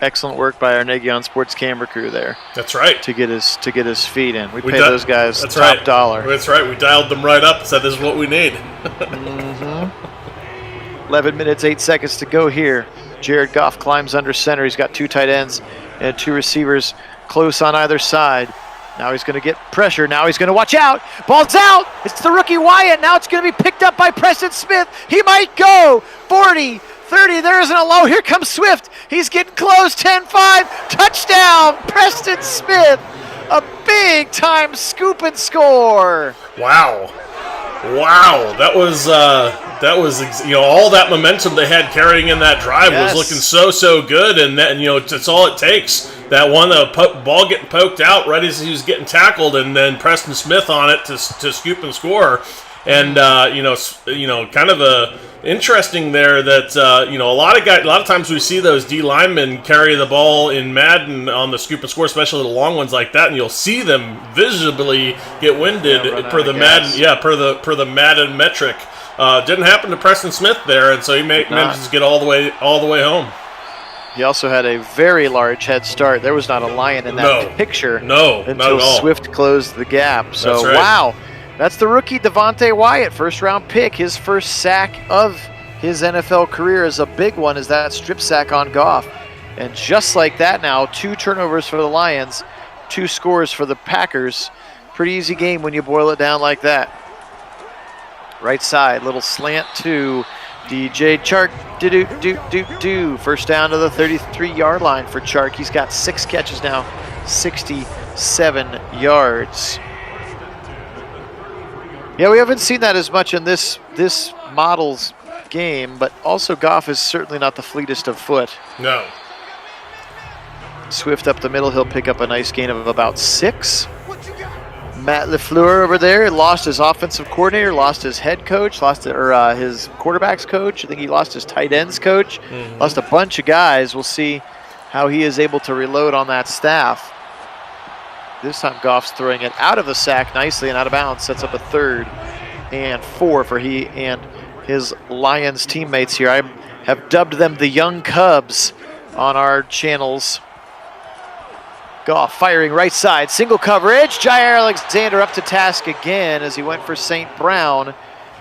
Excellent work by our Nagy on Sports camera crew there. That's right. To get his feet in. We pay those guys top dollar. That's right. We dialed them right up and said, "This is what we need." Mm-hmm. 11 minutes, 8 seconds to go here. Jared Goff climbs under center. He's got 2 tight ends and 2 receivers close on either side. Now he's going to get pressure. Now he's going to watch out. Ball's out. It's the rookie Wyatt. Now it's going to be picked up by Preston Smith. He might go. 40, 30. There isn't a low. Here comes Swift. He's getting close. 10-5. Touchdown. Preston Smith. A big time scoop and score. Wow. That was all that momentum they had carrying in that drive was looking so good, and it's all it takes. That one ball getting poked out right as he was getting tackled, and then Preston Smith on it to scoop and score. And kind of interesting there that a lot of times we see those D linemen carry the ball in Madden on the scoop and score, especially the long ones like that, and you'll see them visibly get winded per the Madden metric. Didn't happen to Preston Smith there, and so he managed to get all the way home. He also had a very large head start. There was not a Lion in that picture. No, until not at all. Swift closed the gap. So That's right. Wow, that's the rookie Devontae Wyatt, first round pick. His first sack of his NFL career is a big one, is that strip sack on Goff. And just like that now, 2 turnovers for the Lions, 2 scores for the Packers. Pretty easy game when you boil it down like that. Right side, little slant to DJ Chark. First down to the 33-yard line for Chark. He's got 6 catches now, 67 yards. Yeah, we haven't seen that as much in this model's game, but also Goff is certainly not the fleetest of foot. No. Swift up the middle, he'll pick up a nice gain of about 6. Matt LaFleur over there lost his offensive coordinator, lost his head coach, his quarterback's coach. I think he lost his tight ends coach, lost a bunch of guys. We'll see how he is able to reload on that staff. This time Goff's throwing it out of the sack nicely and out of bounds, sets up a 3rd and 4 for he and his Lions teammates here. I have dubbed them the Young Cubs on our channels. Goff firing right side, single coverage. Jair Alexander up to task again as he went for St. Brown.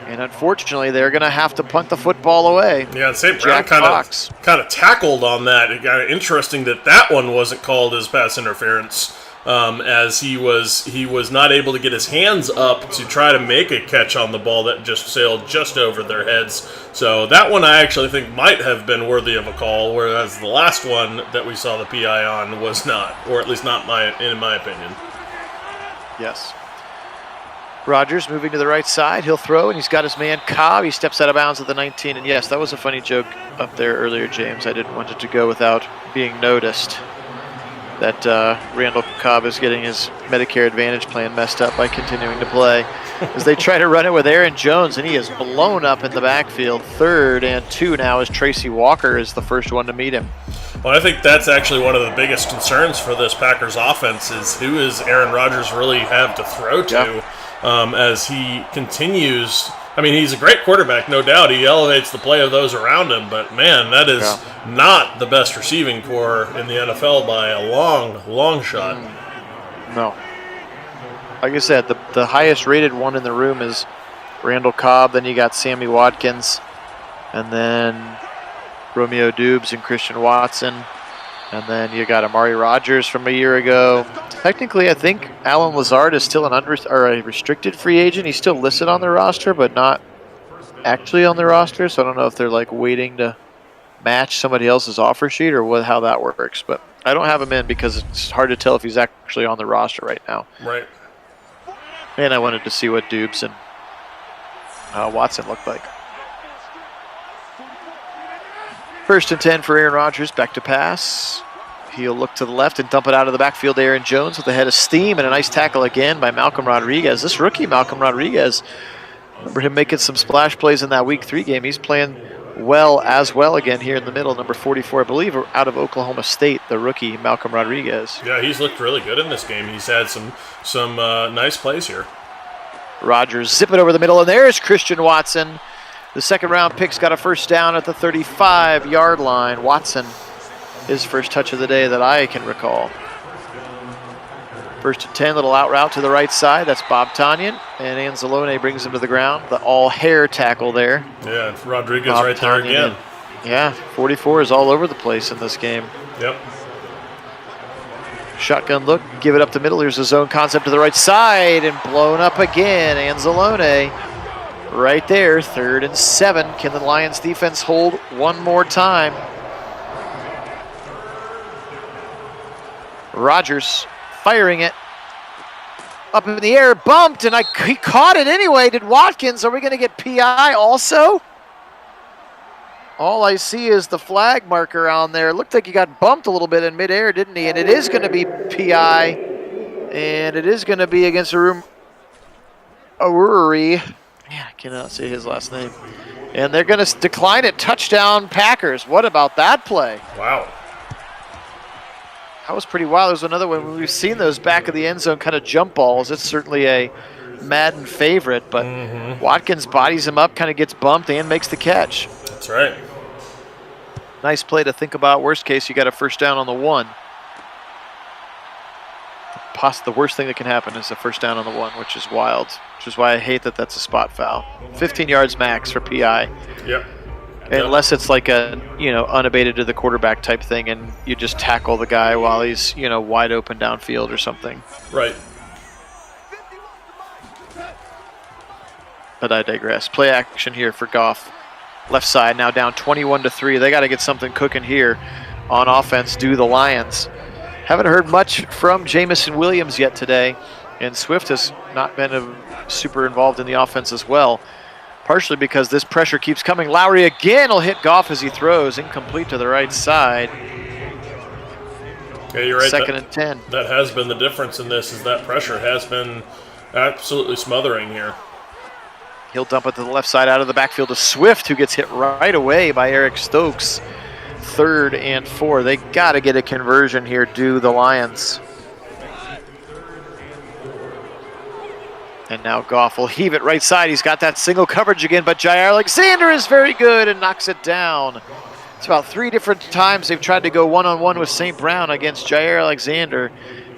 And unfortunately, they're going to have to punt the football away. Yeah, St. Brown kind of tackled on that. Interesting that one wasn't called as pass interference, as he was not able to get his hands up to try to make a catch on the ball that just sailed just over their heads. So that one I actually think might have been worthy of a call, whereas the last one that we saw the PI on was not, or at least not in my opinion. Yes. Rodgers moving to the right side. He'll throw, and he's got his man Cobb. He steps out of bounds at the 19. And yes, that was a funny joke up there earlier, James. I didn't want it to go without being noticed that Randall Cobb is getting his Medicare Advantage plan messed up by continuing to play as they try to run it with Aaron Jones, and he is blown up in the backfield. 3rd and 2 now as Tracy Walker is the first one to meet him. Well, I think that's actually one of the biggest concerns for this Packers offense is who is Aaron Rodgers really have to throw to. Yeah. As he continues. I mean, he's a great quarterback, no doubt. He elevates the play of those around him, but man, that is not the best receiving core in the NFL by a long, long shot. No. Like I said, the highest rated one in the room is Randall Cobb. Then you got Sammy Watkins, and then Romeo Dubes and Christian Watson. And then you got Amari Rodgers from a year ago. Technically, I think Alan Lazard is still a restricted free agent. He's still listed on the roster, but not actually on the roster. So I don't know if they're like waiting to match somebody else's offer sheet or how that works. But I don't have him in because it's hard to tell if he's actually on the roster right now. Right. And I wanted to see what Dubes and Watson looked like. 1st and 10 for Aaron Rodgers, back to pass. He'll look to the left and dump it out of the backfield to Aaron Jones with a head of steam and a nice tackle again by Malcolm Rodriguez. This rookie, Malcolm Rodriguez, remember him making some splash plays in that Week 3 game. He's playing well again here in the middle, number 44, I believe, out of Oklahoma State, the rookie, Malcolm Rodriguez. Yeah, he's looked really good in this game. He's had some nice plays here. Rodgers zip it over the middle, and there's Christian Watson. The 2nd-round pick's got a first down at the 35-yard line. Watson, his first touch of the day that I can recall. 1st and 10, little out route to the right side. That's Bob Tonyan, and Anzalone brings him to the ground. The all-hair tackle there. Yeah, Rodriguez Bob right there again. Yeah, 44 is all over the place in this game. Yep. Shotgun look, give it up the middle. Here's a zone concept to the right side, and blown up again. Anzalone. Right there, 3rd and 7. Can the Lions defense hold one more time? Rodgers firing it. Up in the air, bumped, and he caught it anyway. Did Watkins? Are we going to get PI also? All I see is the flag marker on there. Looked like he got bumped a little bit in midair, didn't he? And it is going to be PI, and it is going to be against Aruri. Man, I cannot say his last name. And they're going to decline it. Touchdown, Packers. What about that play? Wow. That was pretty wild. There's another one. We've seen those back of the end zone kind of jump balls. It's certainly a Madden favorite, but Watkins bodies him up, kind of gets bumped, and makes the catch. That's right. Nice play to think about. Worst case, you got a first down on the 1. The worst thing that can happen is a first down on the 1, which is wild. Which is why I hate that that's a spot foul. 15 yards max for PI. Yep. Unless it's like a, unabated to the quarterback type thing and you just tackle the guy while he's, wide open downfield or something. Right. But I digress. Play action here for Goff. Left side now down 21-3. They got to get something cooking here on offense. Do the Lions. Haven't heard much from Jamison Williams yet today, and Swift has not been super involved in the offense as well, partially because this pressure keeps coming. Lowry again will hit Goff as he throws, incomplete to the right side. Yeah, you're right. 2nd and 10. That has been the difference in this, is that pressure has been absolutely smothering here. He'll dump it to the left side out of the backfield to Swift, who gets hit right away by Eric Stokes. 3rd and 4. They got to get a conversion here, do the Lions. And now Goff will heave it right side. He's got that single coverage again, but Jair Alexander is very good and knocks it down. It's about 3 different times they've tried to go one-on-one with St. Brown against Jair Alexander,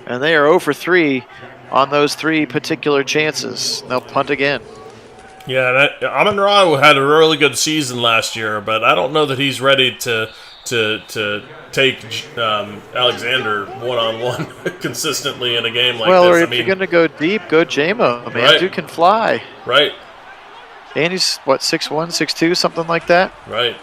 and they are 0 for 3 on those 3 particular chances. They'll punt again. Yeah, and Amon-Ra had a really good season last year, but I don't know that he's ready to take Alexander one-on-one consistently in a game like this. Well, I if you're going to go deep, go JMO. Man, right. Dude can fly. Right. And he's, 6'1", 6'2", something like that? Right.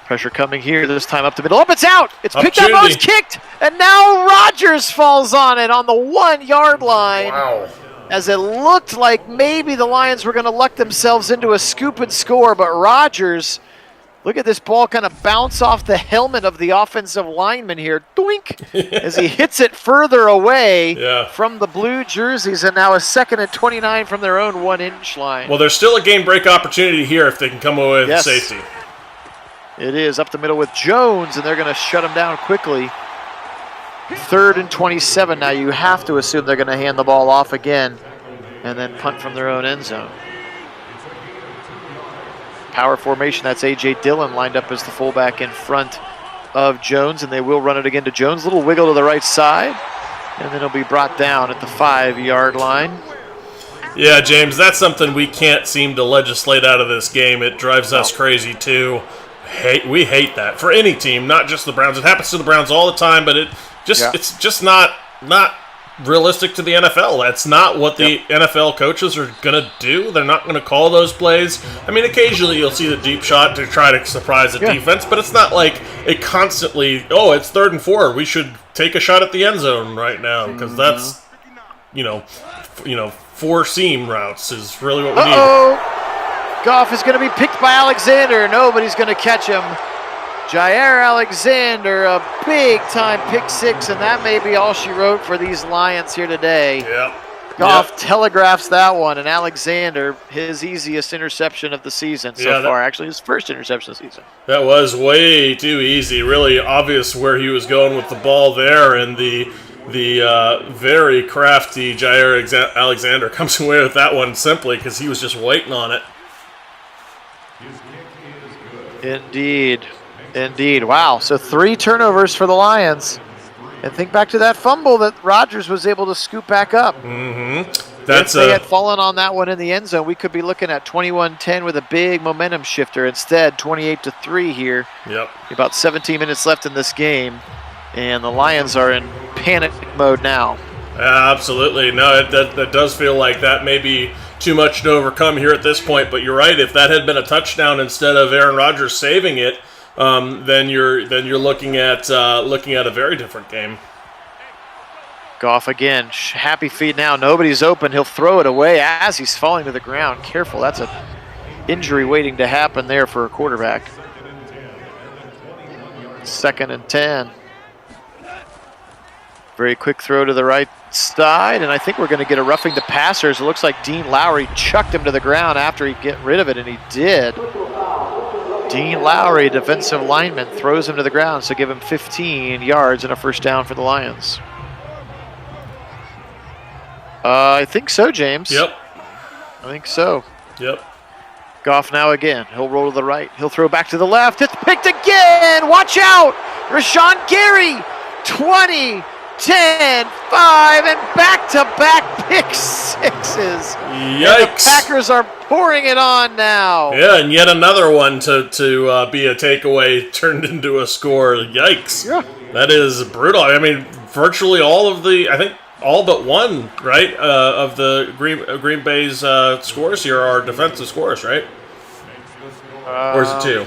Pressure coming here, this time up the middle. Oh, it's out! It's picked up, oh, it's kicked! And now Rodgers falls on it on the 1-yard line. Wow. As it looked like maybe the Lions were going to luck themselves into a scoop and score, but Rodgers, look at this ball kind of bounce off the helmet of the offensive lineman here. Doink! As he hits it further away from the blue jerseys, and now a 2nd and 29 from their own 1-inch line. Well, there's still a game break opportunity here if they can come away with safety. It is up the middle with Jones, and they're going to shut him down quickly. 3rd and 27. Now you have to assume they're going to hand the ball off again and then punt from their own end zone. Power formation, that's A.J. Dillon lined up as the fullback in front of Jones, and they will run it again to Jones. Little wiggle to the right side, and then he'll be brought down at the 5-yard line. Yeah, James, that's something we can't seem to legislate out of this game. It drives us crazy, too. We hate that for any team, not just the Browns. It happens to the Browns all the time, but it's just not realistic to the NFL. That's not what the NFL coaches are going to do. They're not going to call those plays. I mean, occasionally you'll see the deep shot to try to surprise the defense, but it's not like it constantly, it's 3rd and 4. We should take a shot at the end zone right now because that's, 4 seam routes is really what we need. Goff is going to be picked by Alexander. Nobody's going to catch him. Jair Alexander, a big-time pick 6, and that may be all she wrote for these Lions here today. Goff telegraphs that one, and Alexander, his easiest interception of the season so far. Actually, his first interception of the season. That was way too easy. Really obvious where he was going with the ball there, and the very crafty Jair Alexander comes away with that one simply because he was just waiting on it. Indeed. Wow. So 3 turnovers for the Lions. And think back to that fumble that Rodgers was able to scoop back up. Mm-hmm. If they had fallen on that one in the end zone, we could be looking at 21-10 with a big momentum shifter. Instead, 28-3 here. Yep. About 17 minutes left in this game. And the Lions are in panic mode now. Absolutely. No, that does feel like that may be too much to overcome here at this point, but you're right. If that had been a touchdown instead of Aaron Rodgers saving it, then you're looking at a very different game. Goff again, happy feet now. Nobody's open. He'll throw it away as he's falling to the ground. Careful, that's an injury waiting to happen there for a quarterback. 2nd and 10. Very quick throw to the right side, and I think we're going to get a roughing the passers. It looks like Dean Lowry chucked him to the ground after he'd get rid of it, and he did. Dean Lowry, defensive lineman, throws him to the ground, so give him 15 yards and a 1st down for the Lions. I think so, James. Yep. I think so. Yep. Goff now again. He'll roll to the right. He'll throw back to the left. It's picked again. Watch out. Rashawn Gary, 20, 10, 5, and back-to-back pick 6s. Yikes. And the Packers are pouring it on now. Yeah, and yet another one to be a takeaway turned into a score. Yikes. Yeah. That is brutal. I mean, virtually all of all but one, right, of the Green Bay's scores here are defensive scores, right? Or is it 2?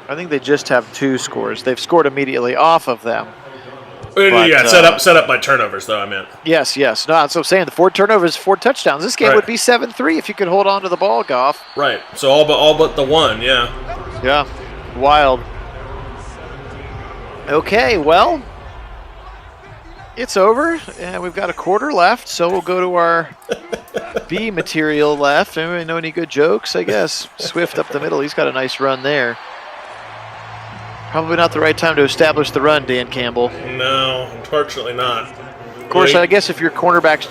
I think they just have 2 scores. They've scored immediately off of them. But, set up by turnovers, though, I meant. Yes. No, that's what I'm saying. The 4 turnovers, 4 touchdowns. This game would be 7-3 if you could hold on to the ball, Goff. Right. So all but the one, yeah. Yeah. Wild. Okay, well, it's over. And we've got a quarter left, so we'll go to our B material left. Anybody know any good jokes, I guess? Swift up the middle. He's got a nice run there. Probably not the right time to establish the run, Dan Campbell. No, unfortunately not. course, I guess if your quarterback's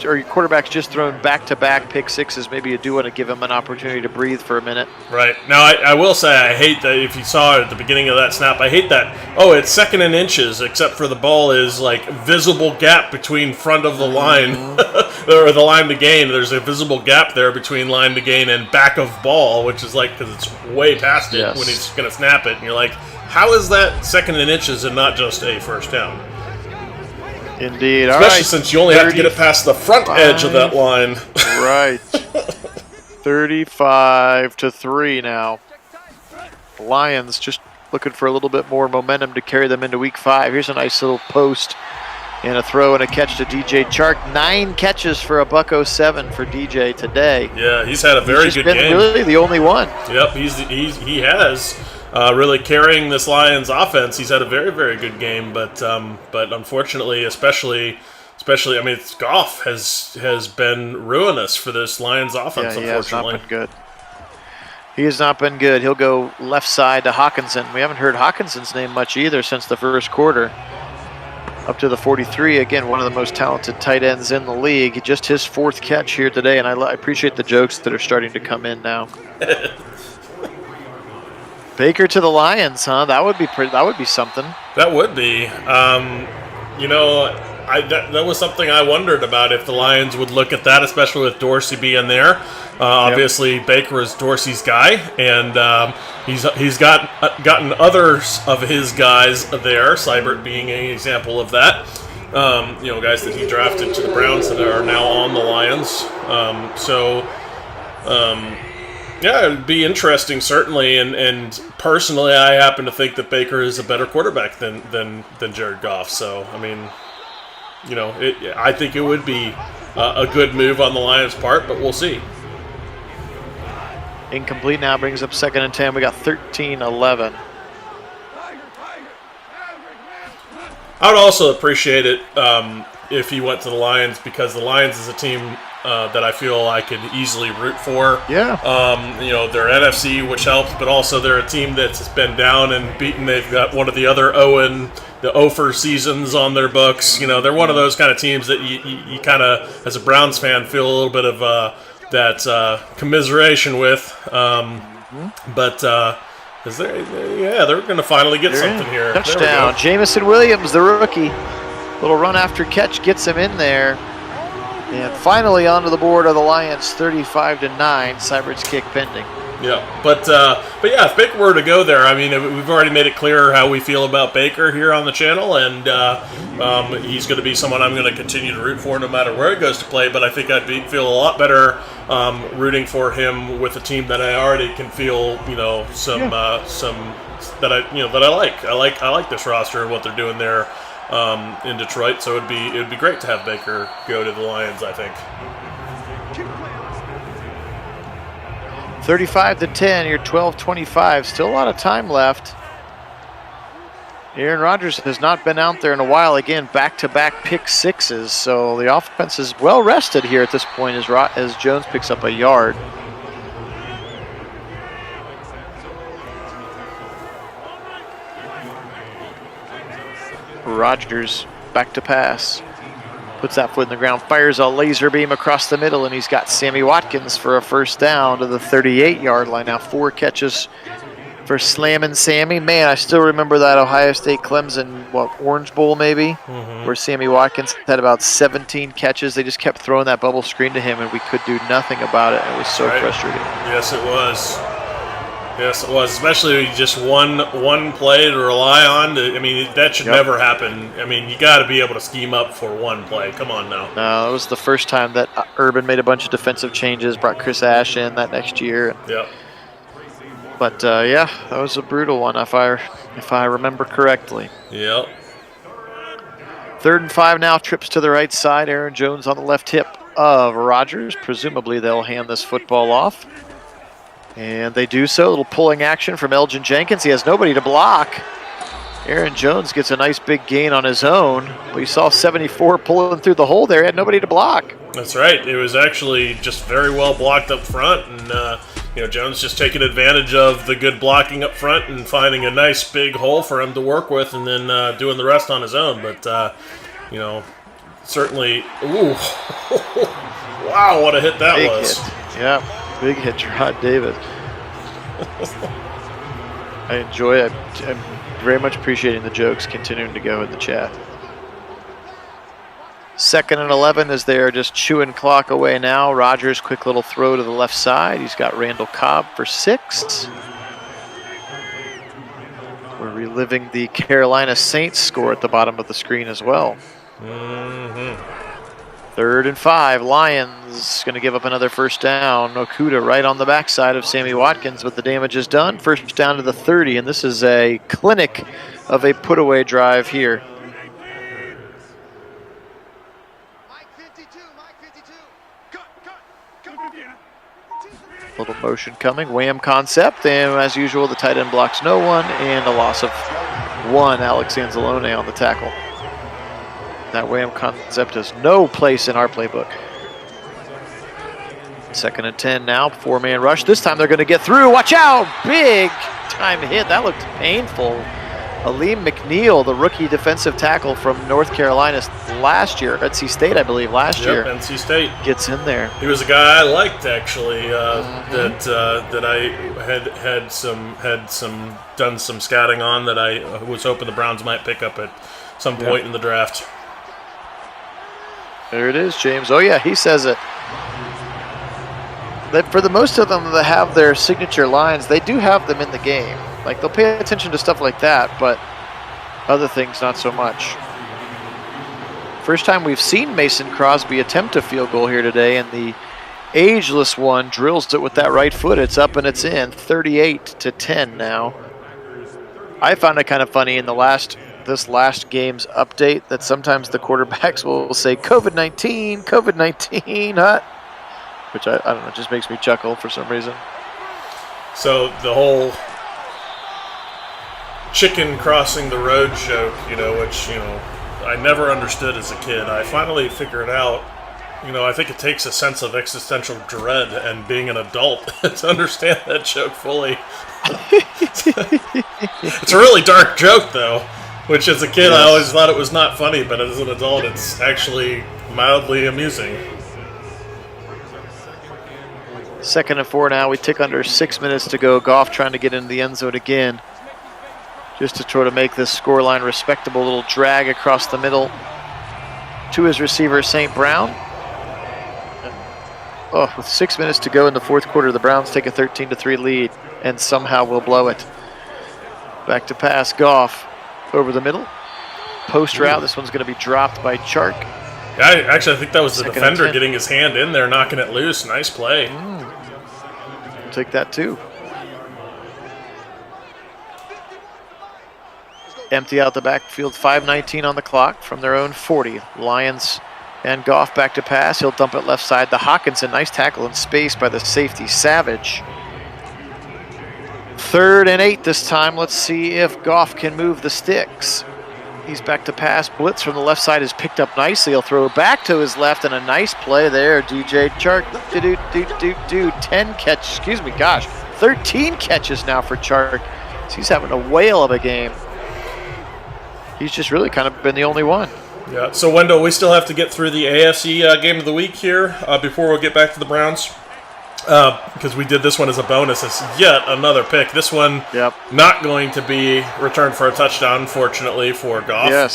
just thrown back-to-back pick sixes, maybe you do want to give him an opportunity to breathe for a minute. Right. Now, I will say I hate that if you saw it at the beginning of that snap, I hate that, it's 2nd and inches, except for the ball is like visible gap between front of the line, or the line to gain. There's a visible gap there between line to gain and back of ball, which is like, because it's way past it when he's going to snap it. And you're like, how is that 2nd and inches and not just a first down? Indeed. Especially since you only have to get it past the front edge of that line. Right. 35-3 now. The Lions just looking for a little bit more momentum to carry them into week 5. Here's a nice little post and a throw and a catch to DJ Chark. 9 catches for $107 for DJ today. Yeah, he's had a very good game. He's been really the only one. Yep, he has. Really carrying this Lions offense. He's had a very, very good game, but unfortunately, especially, I mean, Goff has been ruinous for this Lions offense. Yeah, he unfortunately, has not been good. He has not been good. He'll go left side to Hawkinson. We haven't heard Hawkinson's name much either since the first quarter. Up to the 43, again, one of the most talented tight ends in the league. Just his 4th catch here today, and I appreciate the jokes that are starting to come in now. Baker to the Lions, huh? That would be something. That would be. That was something I wondered about, if the Lions would look at that, especially with Dorsey being there. Obviously, Baker is Dorsey's guy, and he's gotten others of his guys there. Seibert being an example of that. Guys that he drafted to the Browns that are now on the Lions. Yeah, it would be interesting, certainly, and personally, I happen to think that Baker is a better quarterback than Jared Goff. So, I mean, I think it would be a good move on the Lions' part, but we'll see. Incomplete now, brings up 2nd and 10. We got 13-11. I would also appreciate it if he went to the Lions, because the Lions is a team that I feel I could easily root for. Yeah. They're NFC, which helps, but also they're a team that's been down and beaten. They've got one of the other the 0-for seasons on their books. They're one of those kind of teams that you kind of, as a Browns fan, feel a little bit of that commiseration with. But they're going to finally get something here. Touchdown. Jamison Williams, the rookie. Little run after catch gets him in there. And finally onto the board are the Lions, 35-9. Seibert's kick pending. Yeah, but yeah, if Baker were to go there, I mean, we've already made it clear how we feel about Baker here on the channel, and he's going to be someone I'm going to continue to root for no matter where he goes to play. But I think I'd feel a lot better rooting for him with a team that I already can feel, some that I like. I like this roster and what they're doing there in Detroit. So it would be great to have Baker go to the Lions, I think. 35-10, you're 12-25. Still a lot of time left. Aaron Rodgers has not been out there in a while. Again, back-to-back pick sixes. So the offense is well rested here at this point as Jones picks up a yard. Rodgers back to pass. Puts that foot in the ground, fires a laser beam across the middle, and he's got Sammy Watkins for a first down to the 38-yard line. Now 4 catches for Slammin' Sammy. Man, I still remember that Ohio State-Clemson, Orange Bowl maybe, where Sammy Watkins had about 17 catches. They just kept throwing that bubble screen to him, and we could do nothing about it. It was so frustrating. Yes, it was. Yes, it was, especially just one play to rely on. That should never happen. I mean, you got to be able to scheme up for one play. Come on now. No, it was the first time that Urban made a bunch of defensive changes, brought Chris Ash in that next year. Yep. But that was a brutal one if I remember correctly. Yep. 3rd and 5 now, trips to the right side. Aaron Jones on the left hip of Rodgers. Presumably they'll hand this football off. And they do so. A little pulling action from Elgin Jenkins. He has nobody to block. Aaron Jones gets a nice big gain on his own. We saw 74 pulling through the hole there. He had nobody to block. That's right. It was actually just very well blocked up front. And, Jones just taking advantage of the good blocking up front and finding a nice big hole for him to work with, and then doing the rest on his own. But, certainly. Ooh, wow! What a hit that Big was. hit. Yeah, big hit, Rod Davis. I enjoy it. I'm very much appreciating the jokes continuing to go in the chat. 2nd and 11 as they're just chewing clock away now. Rogers, quick little throw to the left side. He's got Randall Cobb for 6. We're reliving the Carolina Saints score at the bottom of the screen as well. 3rd and 5. Lions going to give up another first down. Okuda right on the backside of Sammy Watkins, but the damage is done. First down to the 30, and this is a clinic of a put-away drive here. Little motion coming, wham concept, and as usual, the tight end blocks no one, and a loss of 1. Alex Anzalone on the tackle. That wham concept has no place in our playbook. 2nd and 10 now, 4-man rush. This time they're going to get through. Watch out! Big time hit. That looked painful. Aleem McNeil, the rookie defensive tackle from North Carolina last year, NC State, I believe, last year. NC State gets in there. He was a guy I liked actually. That I had done some scouting on that I was hoping the Browns might pick up at some point in the draft. There it is, James. Oh yeah, he says it. That for the most of them that have their signature lines, they do have them in the game. Like, they'll pay attention to stuff like that, but other things not so much. First time we've seen Mason Crosby attempt a field goal here today, and the ageless one drills it with that right foot. It's up and it's in. 38-10 now. I found it kind of funny in this last game's update that sometimes the quarterbacks will say COVID-19, COVID-19, which I don't know, just makes me chuckle for some reason. So the whole chicken crossing the road joke, which, I never understood as a kid. I finally figured out, I think it takes a sense of existential dread and being an adult to understand that joke fully. It's a really dark joke, though, which as a kid I always thought it was not funny, but as an adult it's actually mildly amusing. 2nd and 4 now. We tick under 6 minutes to go. Goff trying to get into the end zone again, just to try to make this scoreline respectable. Little drag across the middle to his receiver, St. Brown. With 6 minutes to go in the 4th quarter, the Browns take a 13-3 lead and somehow will blow it. Back to pass, Goff over the middle. Post route, this one's going to be dropped by Chark. I think that was the defender getting his hand in there, knocking it loose. Nice play. I'll take that too. Empty out the backfield, 5:19 on the clock from their own 40. Lions and Goff back to pass. He'll dump it left side to Hawkinson. Nice tackle in space by the safety, Savage. 3rd and 8 this time. Let's see if Goff can move the sticks. He's back to pass. Blitz from the left side is picked up nicely. He'll throw it back to his left, and a nice play there. DJ Chark, 13 catches now for Chark. He's having a whale of a game. He's just really kind of been the only one. Yeah, so Wendell, we still have to get through the AFC game of the week here before we'll get back to the Browns. Because we did this one as a bonus. It's yet another pick. This one not going to be returned for a touchdown, unfortunately, for Goff. Yes.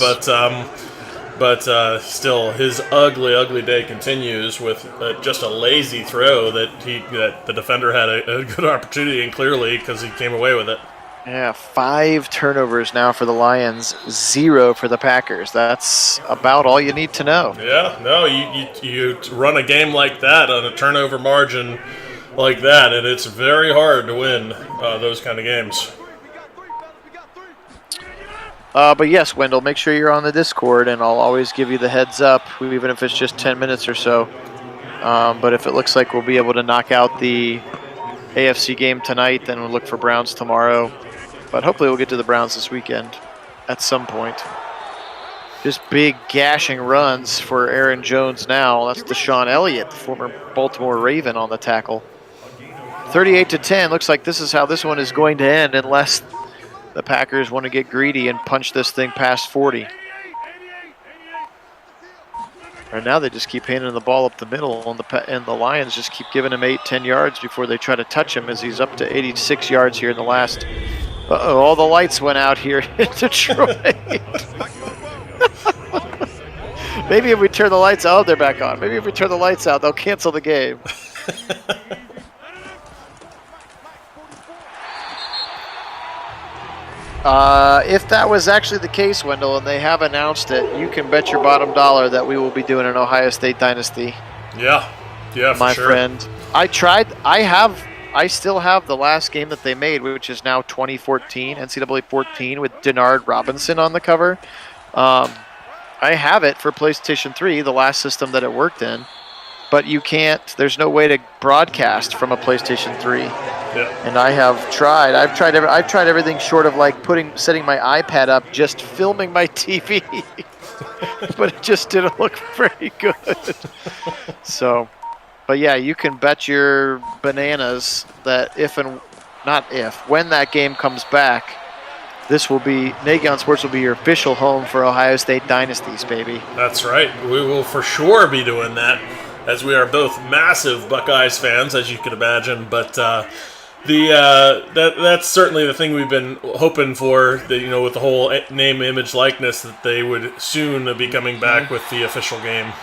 But still, his ugly day continues with just a lazy throw that the defender had a good opportunity, and clearly because he came away with it. Yeah, 5 turnovers now for the Lions, 0 for the Packers. That's about all you need to know. Yeah, no, you run a game like that on a turnover margin like that, and it's very hard to win those kind of games. But yes, Wendell, make sure you're on the Discord, and I'll always give you the heads up, even if it's just 10 minutes or so. But if it looks like we'll be able to knock out the AFC game tonight, then we'll look for Browns tomorrow. But hopefully we'll get to the Browns this weekend at some point. Just big gashing runs for Aaron Jones now. That's Deshaun Elliott, the former Baltimore Raven, on the tackle. 38-10. Looks like this is how this one is going to end unless the Packers want to get greedy and punch this thing past 40. Right now they just keep handing the ball up the middle, and the Lions just keep giving him 8-10 yards before they try to touch him, as he's up to 86 yards here in the last. Uh-oh, all the lights went out here in Detroit. Maybe if we turn the lights out, they're back on. Maybe if we turn the lights out, they'll cancel the game. If that was actually the case, Wendell, and they have announced it, you can bet your bottom dollar that we will be doing an Ohio State Dynasty. Yeah, for my sure. friend. I still have the last game that they made, which is now 2014, NCAA 14, with Denard Robinson on the cover. I have it for PlayStation 3, the last system that it worked in, but you can't. There's no way to broadcast from a PlayStation 3. Yeah. And I have tried. I've tried everything short of like setting my iPad up, just filming my TV, but it just didn't look very good. So, but yeah, you can bet your bananas that when that game comes back, this will be Nagy on Sports will be your official home for Ohio State Dynasties, baby. That's right. We will for sure be doing that, as we are both massive Buckeyes fans, as you can imagine. But that's certainly the thing we've been hoping for. That, with the whole name, image, likeness, that they would soon be coming back with the official game.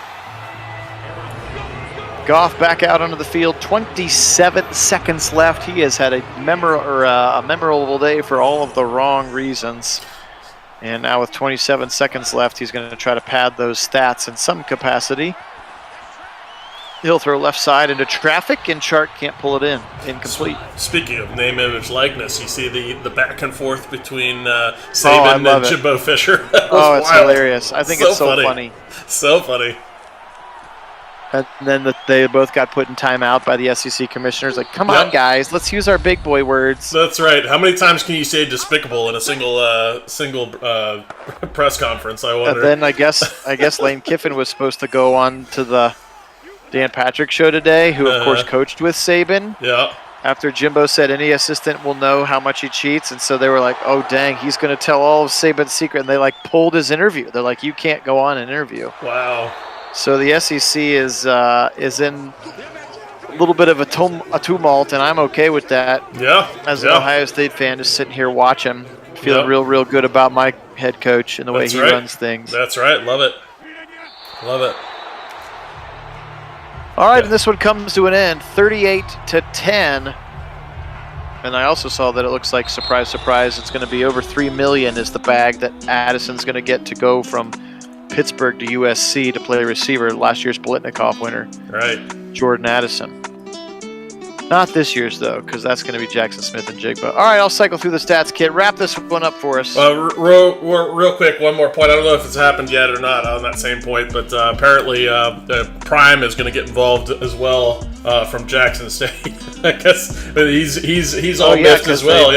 Goff back out onto the field. 27 seconds left. He has had a memorable day for all of the wrong reasons. And now with 27 seconds left, he's going to try to pad those stats in some capacity. He'll throw left side into traffic, and Chark can't pull it in. Incomplete. Speaking of name, image, likeness, you see the back and forth between Saban and Jimbo Fisher. Oh, it's hilarious. I think it's so funny. So funny. And then they both got put in timeout by the SEC commissioners. Like, come on, guys, let's use our big boy words. That's right. How many times can you say despicable in a single press conference? I wonder. And then I guess Lane Kiffin was supposed to go on to the Dan Patrick show today, who of course coached with Saban. Yeah. After Jimbo said any assistant will know how much he cheats, and so they were like, "Oh dang, he's going to tell all of Saban's secret," and they like pulled his interview. They're like, "You can't go on an interview." Wow. So the SEC is in a little bit of a tumult, and I'm okay with that. Yeah. As an Ohio State fan, just sitting here watching, feeling real good about my head coach and the way he runs things. That's right. Love it. Love it. All right, and this one comes to an end, 38-10. And I also saw that it looks like, surprise, surprise, it's going to be over $3 million is the bag that Addison's going to get to go from Pittsburgh to USC to play receiver. Last year's Biletnikoff winner, right? Jordan Addison. Not this year's, though, because that's going to be Jackson Smith and Jigba. All right, I'll cycle through the stats, Kit. Wrap this one up for us. Real quick, one more point. I don't know if it's happened yet or not on that same point, but apparently Prime is going to get involved as well from Jackson State. I guess he's all miffed as well.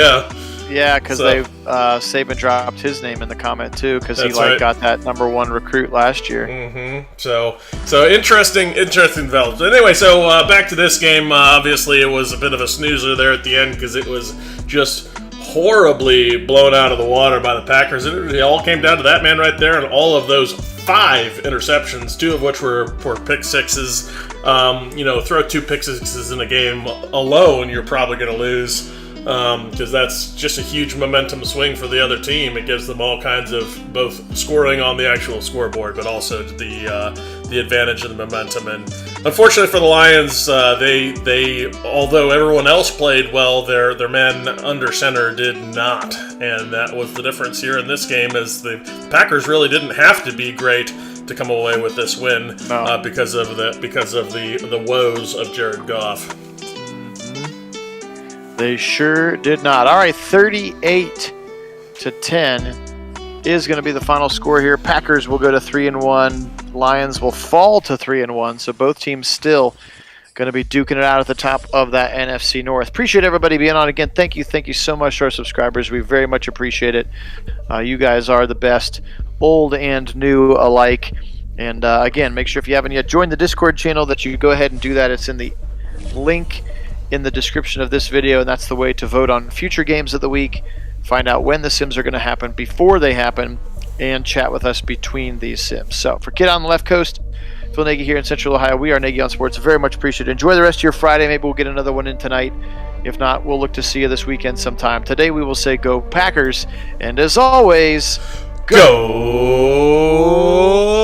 Yeah, because Saban dropped his name in the comment too, because he got that #1 recruit last year. Mm-hmm. So interesting development. Anyway, so back to this game. Obviously, it was a bit of a snoozer there at the end because it was just horribly blown out of the water by the Packers. It all came down to that man right there, and all of those 5 interceptions, 2 of which were pick sixes. Throw 2 pick sixes in a game alone, you're probably going to lose. Because that's just a huge momentum swing for the other team. It gives them all kinds of both scoring on the actual scoreboard, but also the advantage of the momentum. And unfortunately for the Lions, they although everyone else played well, their men under center did not, and that was the difference here in this game. As the Packers really didn't have to be great to come away with this win because of the woes of Jared Goff. They sure did not. All right, 38-10 is going to be the final score here. Packers will go to 3-1. Lions will fall to 3-1. So both teams still going to be duking it out at the top of that NFC North. Appreciate everybody being on again. Thank you so much to our subscribers. We very much appreciate it. You guys are the best, old and new alike. And again, make sure if you haven't yet joined the Discord channel that you go ahead and do that. It's in the link in the description of this video, and that's the way to vote on future games of the week, find out when the sims are going to happen before they happen, and chat with us between these sims. So for Kit on the left coast, Phil Nagy here in Central Ohio, we are Nagy on Sports. Very much appreciated. Enjoy the rest of your Friday. Maybe we'll get another one in tonight. If not, we'll look to see you this weekend sometime. Today we will say go Packers, and as always, go